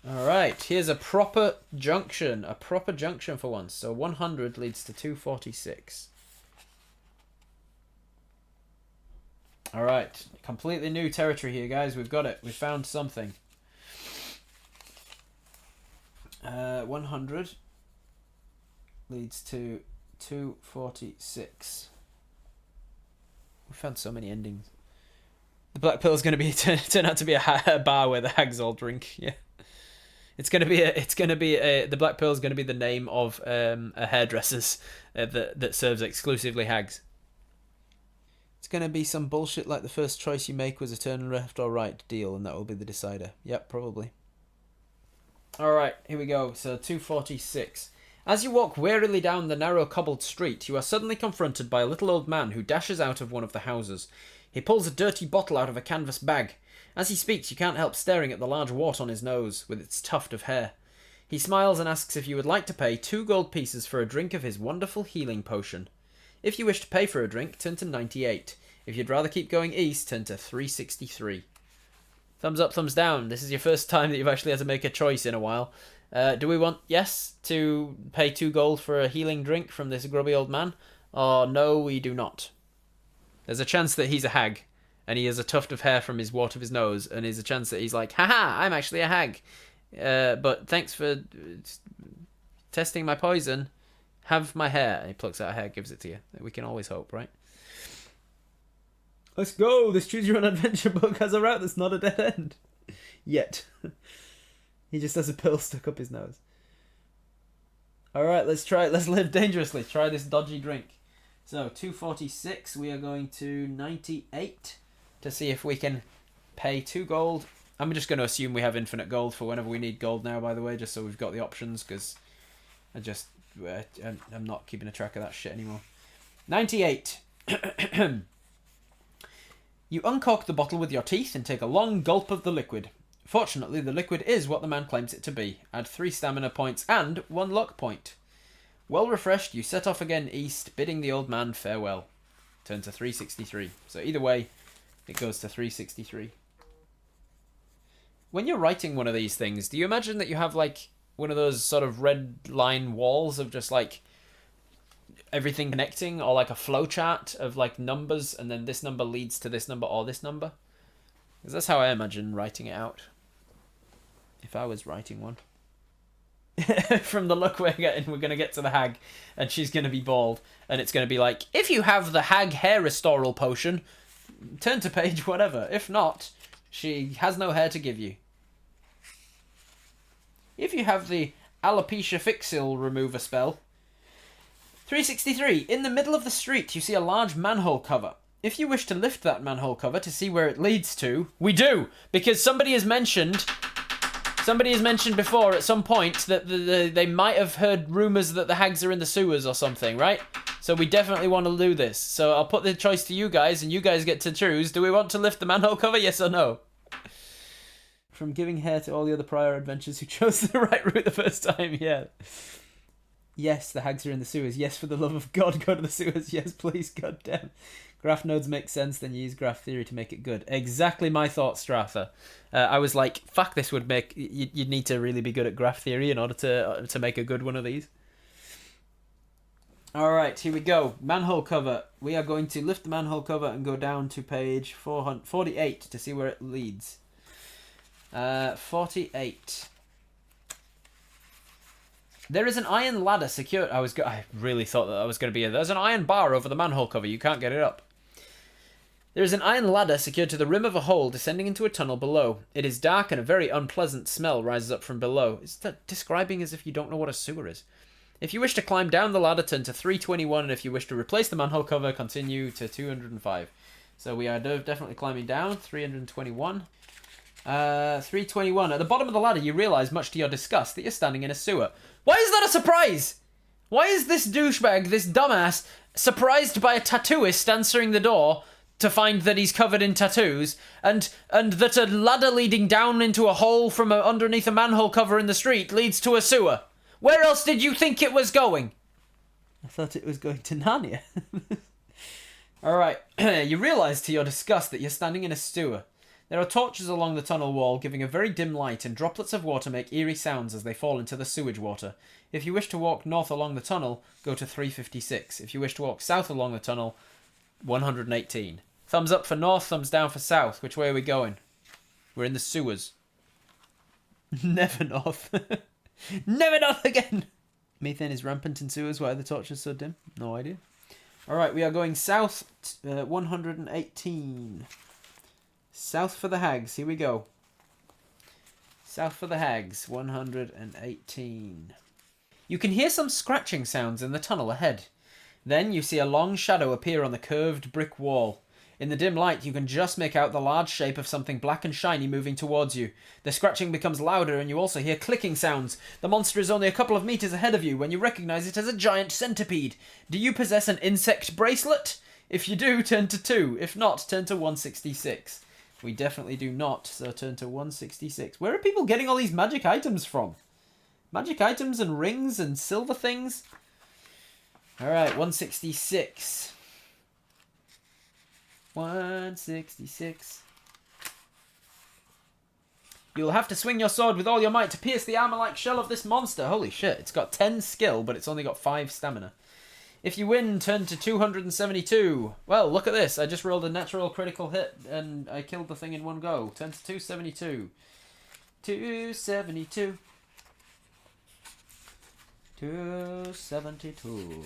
Alright, here's a proper junction. A proper junction for once. So 100 leads to 246. Alright, completely new territory here, guys. We've got it. We found something. 100 leads to 246. We found so many endings. The Black Pearl's going to be turn out to be a bar where the hags all drink. Yeah, the Black Pearl's going to be the name of a hairdresser's that serves exclusively hags. It's going to be some bullshit like the first choice you make was a turn left or right deal, and that will be the decider. Yep, probably. All right, here we go. So 246. As you walk warily down the narrow cobbled street, you are suddenly confronted by a little old man who dashes out of one of the houses. He pulls a dirty bottle out of a canvas bag. As he speaks, you can't help staring at the large wart on his nose, with its tuft of hair. He smiles and asks if you would like to pay 2 gold pieces for a drink of his wonderful healing potion. If you wish to pay for a drink, turn to 98. If you'd rather keep going east, turn to 363. Thumbs up, thumbs down. This is your first time that you've actually had to make a choice in a while. Do we want yes to pay 2 gold for a healing drink from this grubby old man? Or no, we do not. There's a chance that he's a hag, and he has a tuft of hair from his wart of his nose, and there's a chance that he's like, haha, I'm actually a hag. But thanks for testing my poison. Have my hair. And he plucks out a hair, gives it to you. We can always hope, right? Let's go! This Choose Your Own Adventure book has a route that's not a dead end. Yet. He just has a pill stuck up his nose. Alright, let's try it. Let's live dangerously. Try this dodgy drink. So, 246. We are going to 98 to see if we can pay 2 gold. I'm just going to assume we have infinite gold for whenever we need gold now, by the way, just so we've got the options, because I'm not keeping a track of that shit anymore. 98. You uncork the bottle with your teeth and take a long gulp of the liquid. Fortunately, the liquid is what the man claims it to be. Add 3 stamina points and 1 luck point. Well refreshed, you set off again east, bidding the old man farewell. Turn to 363. So either way, it goes to 363. when you're writing one of these things, do you imagine that you have like one of those sort of red line walls of just like everything connecting, or like a flow chart of like numbers, and then this number leads to this number or this number? Because that's how I imagine writing it out. If I was writing one. From the look we're getting, we're going to get to the hag, and she's going to be bald, and it's going to be like, if you have the hag hair restoral potion, turn to page whatever. If not, she has no hair to give you. If you have the alopecia fixil remover spell. 363. In the middle of the street, you see a large manhole cover. If you wish to lift that manhole cover to see where it leads to, we do, because somebody has mentioned before at some point that they might have heard rumours that the hags are in the sewers or something, right? So we definitely want to do this. So I'll put the choice to you guys, and you guys get to choose. Do we want to lift the manhole cover, yes or no? From giving hair to all the other prior adventures who chose the right route the first time, yeah. Yes, the hags are in the sewers. Yes, for the love of God, go to the sewers. Yes, please, goddamn. Graph nodes make sense, then you use graph theory to make it good. Exactly my thought, Stratha. I was like, fuck, this would make... You'd need to really be good at graph theory in order to make a good one of these. Alright, here we go. Manhole cover. We are going to lift the manhole cover and go down to page 48 to see where it leads. 48. There is an iron ladder secured... I really thought that was going to be... There's an iron bar over the manhole cover. You can't get it up. There is an iron ladder secured to the rim of a hole descending into a tunnel below. It is dark and a very unpleasant smell rises up from below. Is that describing as if you don't know what a sewer is? If you wish to climb down the ladder, turn to 321, and if you wish to replace the manhole cover, continue to 205. So we are definitely climbing down. 321. 321. At the bottom of the ladder, you realise, much to your disgust, that you're standing in a sewer. Why is that a surprise? Why is this douchebag, this dumbass, surprised by a tattooist answering the door to find that he's covered in tattoos, and that a ladder leading down into a hole from underneath a manhole cover in the street leads to a sewer? Where else did you think it was going? I thought it was going to Narnia. Alright, you realise to your disgust that you're standing in a sewer. There are torches along the tunnel wall giving a very dim light, and droplets of water make eerie sounds as they fall into the sewage water. If you wish to walk north along the tunnel, go to 356. If you wish to walk south along the tunnel, 118. Thumbs up for north, thumbs down for south. Which way are we going? We're in the sewers. Never north. Never north again! Methane is rampant in sewers. Why are the torches so dim? No idea. Alright, we are going south, 118. South for the hags. Here we go. South for the hags, 118. You can hear some scratching sounds in the tunnel ahead. Then you see a long shadow appear on the curved brick wall. In the dim light, you can just make out the large shape of something black and shiny moving towards you. The scratching becomes louder, and you also hear clicking sounds. The monster is only a couple of meters ahead of you when you recognize it as a giant centipede. Do you possess an insect bracelet? If you do, turn to 2. If not, turn to 166. We definitely do not, so turn to 166. Where are people getting all these magic items from? Magic items and rings and silver things? Alright, 166. 166. You'll have to swing your sword with all your might to pierce the armor-like shell of this monster. Holy shit, it's got 10 skill, but it's only got 5 stamina. If you win, turn to 272. Well, look at this. I just rolled a natural critical hit, and I killed the thing in one go. Turn to 272. 272. 272.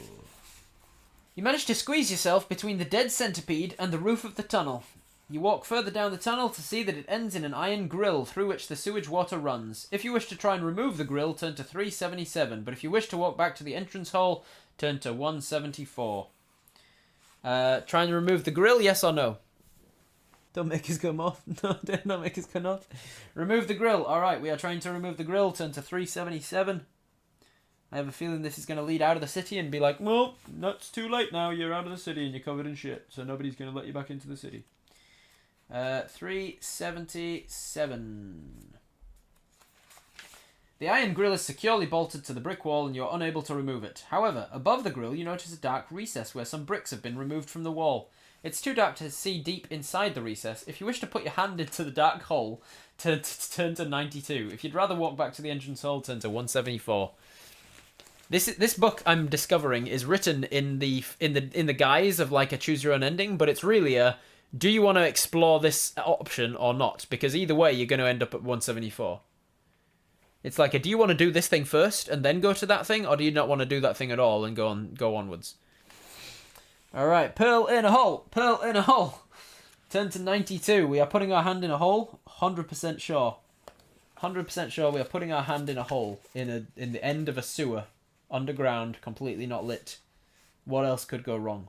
You manage to squeeze yourself between the dead centipede and the roof of the tunnel. You walk further down the tunnel to see that it ends in an iron grill through which the sewage water runs. If you wish to try and remove the grill, turn to 377, but if you wish to walk back to the entrance hole, turn to 174. Try and remove the grill, yes or no? Don't make us go north. No, don't make us go north. Remove the grill. Alright, we are trying to remove the grill. Turn to 377. I have a feeling this is going to lead out of the city and be like, well, that's too late now. You're out of the city and you're covered in shit. So nobody's going to let you back into the city. 377. The iron grill is securely bolted to the brick wall and you're unable to remove it. However, above the grill you notice a dark recess where some bricks have been removed from the wall. It's too dark to see deep inside the recess. If you wish to put your hand into the dark hole, turn to 92. If you'd rather walk back to the entrance hole, turn to 174. This book I'm discovering is written in the guise of like a choose your own ending, but it's really a do you want to explore this option or not? Because either way you're going to end up at 174. It's like a do you want to do this thing first and then go to that thing, or do you not want to do that thing at all and go onwards? Alright, pearl in a hole. Pearl in a hole. Turn to 92. We are putting our hand in a hole. 100% sure. 100% sure we are putting our hand in a hole. In the end of a sewer. Underground. Completely not lit. What else could go wrong?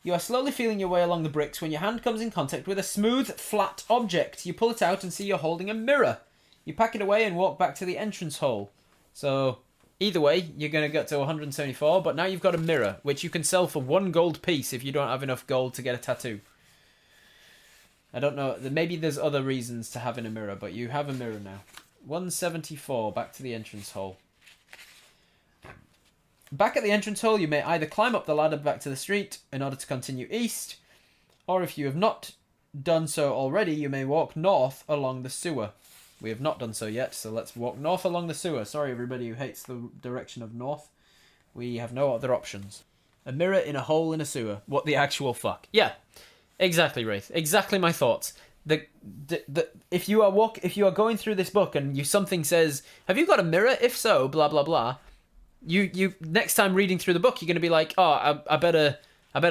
You are slowly feeling your way along the bricks when your hand comes in contact with a smooth, flat object. You pull it out and see you're holding a mirror. You pack it away and walk back to the entrance hole. So... either way, you're going to get to 174, but now you've got a mirror, which you can sell for 1 gold piece if you don't have enough gold to get a tattoo. I don't know, maybe there's other reasons to having a mirror, but you have a mirror now. 174, back to the entrance hole. Back at the entrance hole, you may either climb up the ladder back to the street in order to continue east, or if you have not done so already, you may walk north along the sewer. We have not done so yet, so let's walk north along the sewer. Sorry, everybody who hates the direction of north. We have no other options. A mirror in a hole in a sewer. What the actual fuck? Yeah, exactly, Wraith. Exactly my thoughts. If you are going through this book and something says, "Have you got a mirror? If so, blah blah blah." You next time reading through the book, you're going to be like, "Oh, I better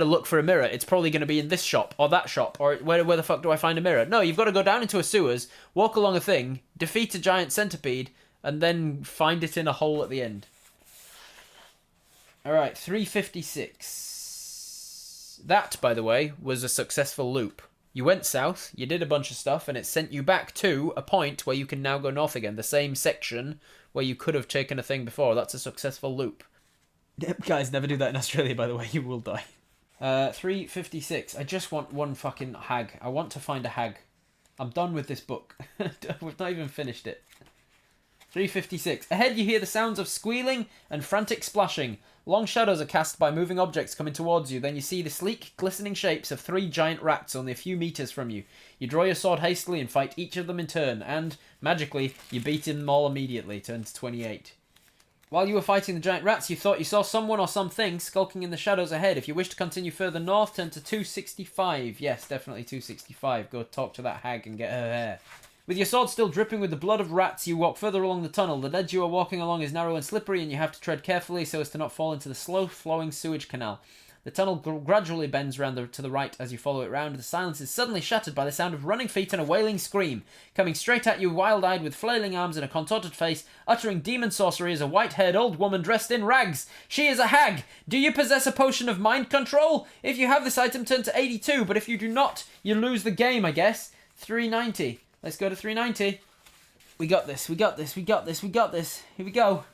look for a mirror. It's probably going to be in this shop or that shop, or where the fuck do I find a mirror?" No, you've got to go down into a sewers, walk along a thing, defeat a giant centipede, and then find it in a hole at the end. Alright, 356. That, by the way, was a successful loop. You went south, you did a bunch of stuff, and it sent you back to a point where you can now go north again. The same section where you could have taken a thing before. That's a successful loop. Guys, never do that in Australia, by the way. You will die. 356. I just want one fucking hag. I want to find a hag. I'm done with this book. We've not even finished it. 356. Ahead you hear the sounds of squealing and frantic splashing. Long shadows are cast by moving objects coming towards you. Then you see the sleek, glistening shapes of 3 giant rats only a few meters from you. You draw your sword hastily and fight each of them in turn. And, magically, you beat them all immediately. Turn to 28. While you were fighting the giant rats, you thought you saw someone or something skulking in the shadows ahead. If you wish to continue further north, turn to 265. Yes, definitely 265. Go talk to that hag and get her hair. With your sword still dripping with the blood of rats, you walk further along the tunnel. The ledge you are walking along is narrow and slippery, and you have to tread carefully so as to not fall into the slow-flowing sewage canal. The tunnel gradually bends round to the right as you follow it round. The silence is suddenly shattered by the sound of running feet and a wailing scream. Coming straight at you, wild-eyed, with flailing arms and a contorted face, uttering demon sorcery, is a white-haired old woman dressed in rags. She is a hag! Do you possess a potion of mind control? If you have this item, turn to 82, but if you do not, you lose the game, I guess. 390. Let's go to 390. We got this, we got this, we got this, we got this. Here we go.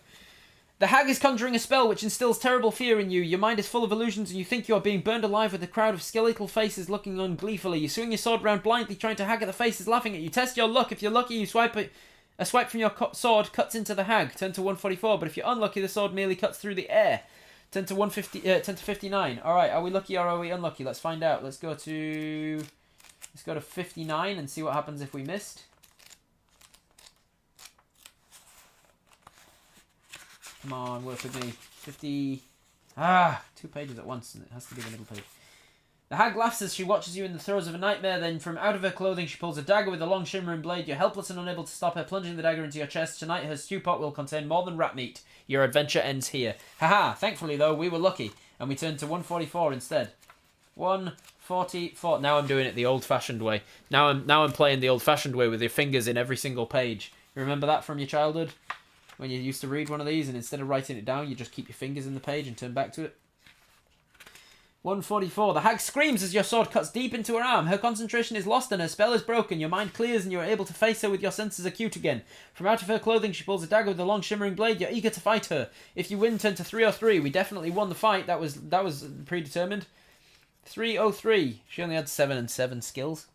The hag is conjuring a spell which instills terrible fear in you. Your mind is full of illusions and you think you are being burned alive with a crowd of skeletal faces looking on gleefully. You swing your sword round blindly trying to hag at the faces laughing at you. Test your luck. If you're lucky, you swipe it. A swipe from your sword cuts into the hag. Turn to 144, but if you're unlucky, the sword merely cuts through the air. Turn to 59. Alright, are we lucky or are we unlucky? Let's find out. Let's go to 59 and see what happens if we missed. Come on, work with me. 50... 2 pages at once, and it has to be the middle page. The hag laughs as she watches you in the throes of a nightmare, then from out of her clothing she pulls a dagger with a long shimmering blade. You're helpless and unable to stop her, plunging the dagger into your chest. Tonight her stew pot will contain more than rat meat. Your adventure ends here. Haha, thankfully though, we were lucky, and we turned to 144 instead. 144. Now I'm doing it the old-fashioned way. Now I'm playing the old-fashioned way with your fingers in every single page. You remember that from your childhood? When you used to read one of these and instead of writing it down, you just keep your fingers in the page and turn back to it. 144. The hag screams as your sword cuts deep into her arm. Her concentration is lost and her spell is broken. Your mind clears and you are able to face her with your senses acute again. From out of her clothing she pulls a dagger with a long shimmering blade. You're eager to fight her. If you win, turn to 303. We definitely won the fight. That was predetermined. 303. She only had 7 and 7 skills.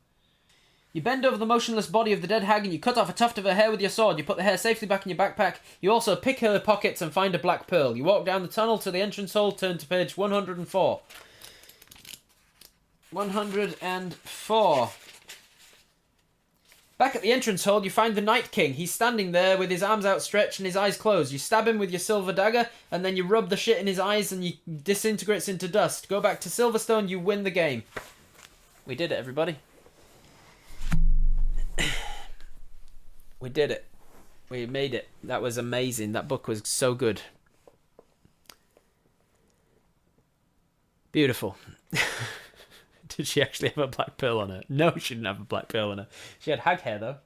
You bend over the motionless body of the dead hag and you cut off a tuft of her hair with your sword. You put the hair safely back in your backpack. You also pick her pockets and find a black pearl. You walk down the tunnel to the entrance hall, turn to page 104. 104. Back at the entrance hall, you find the Night King. He's standing there with his arms outstretched and his eyes closed. You stab him with your silver dagger, and then you rub the shit in his eyes and he disintegrates into dust. Go back to Silverstone, you win the game. We did it, everybody. We did it. We made it. That was amazing. That book was so good. Beautiful. Did she actually have a black pearl on her? No, she didn't have a black pearl on her. She had hag hair, though.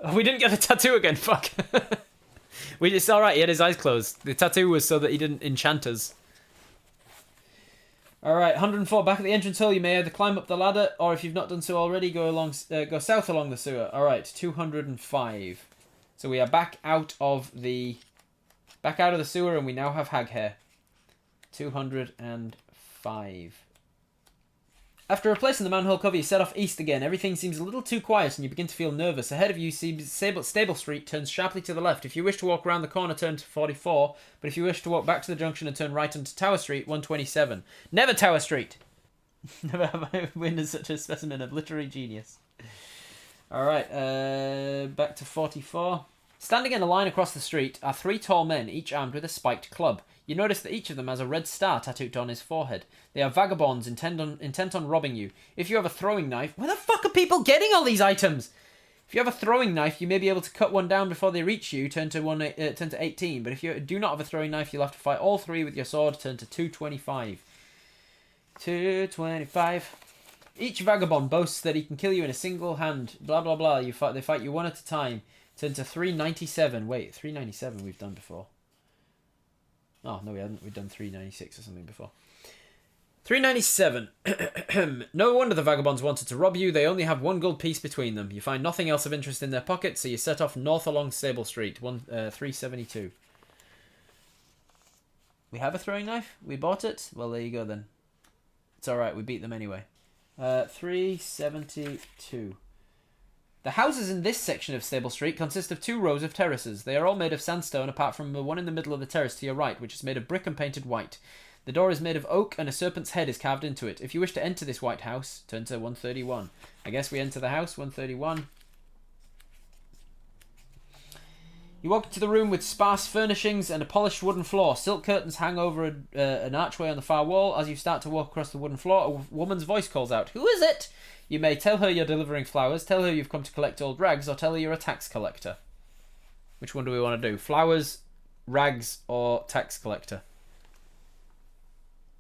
Oh, we didn't get the tattoo again. Fuck. It's alright. He had his eyes closed. The tattoo was so that he didn't enchant us. Alright, 104. Back at the entrance hall, you may either climb up the ladder, or if you've not done so already, go south along the sewer. Alright, 205. So we are back out of the sewer, and we now have hag hair. 205. After replacing the manhole cover, you set off east again. Everything seems a little too quiet and you begin to feel nervous. Ahead of you, see Stable Street turns sharply to the left. If you wish to walk around the corner, turn to 44. But if you wish to walk back to the junction and turn right onto Tower Street, 127. Never Tower Street! Never have I witnessed such a specimen of literary genius. Alright, back to 44. Standing in a line across the street are 3 tall men, each armed with a spiked club. You notice that each of them has a red star tattooed on his forehead. They are vagabonds intent on robbing you. If you have a throwing knife... Where the fuck are people getting all these items? If you have a throwing knife, you may be able to cut one down before they reach you, turn to 18. But if you do not have a throwing knife, you'll have to fight all 3 with your sword, turn to 225. 225. Each vagabond boasts that he can kill you in a single hand. Blah, blah, blah. They fight you one at a time. Turn to 397. Wait, 397 we've done before. Oh, no, we hadn't. We've done 396 or something before. 397. No wonder the vagabonds wanted to rob you. They only have 1 gold piece between them. You find nothing else of interest in their pockets, so you set off north along Stable Street. 372. We have a throwing knife? We bought it? Well, there you go then. It's alright, we beat them anyway. 372. The houses in this section of Stable Street consist of 2 rows of terraces. They are all made of sandstone apart from the one in the middle of the terrace to your right, which is made of brick and painted white. The door is made of oak and a serpent's head is carved into it. If you wish to enter this white house, turn to 131. I guess we enter the house, 131. You walk into the room with sparse furnishings and a polished wooden floor. Silk curtains hang over an archway on the far wall. As you start to walk across the wooden floor, a woman's voice calls out, "Who is it?" You may tell her you're delivering flowers, tell her you've come to collect old rags, or tell her you're a tax collector. Which one do we want to do? Flowers, rags, or tax collector?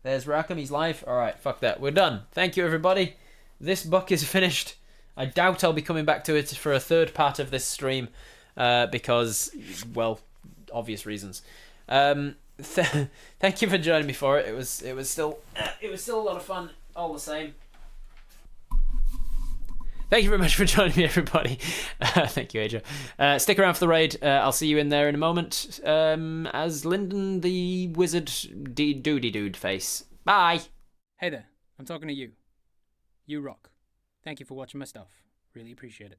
There's Rackham, he's live. Alright, fuck that. We're done. Thank you, everybody. This book is finished. I doubt I'll be coming back to it for a 3rd part of this stream, because, well, obvious reasons. Thank you for joining me for it. It was still a lot of fun, all the same. Thank you very much for joining me, everybody. Thank you, Aja. Stick around for the raid. I'll see you in there in a moment. As Lyndon the Wizard Doody Dude face. Bye. Hey there, I'm talking to you. You rock. Thank you for watching my stuff. Really appreciate it.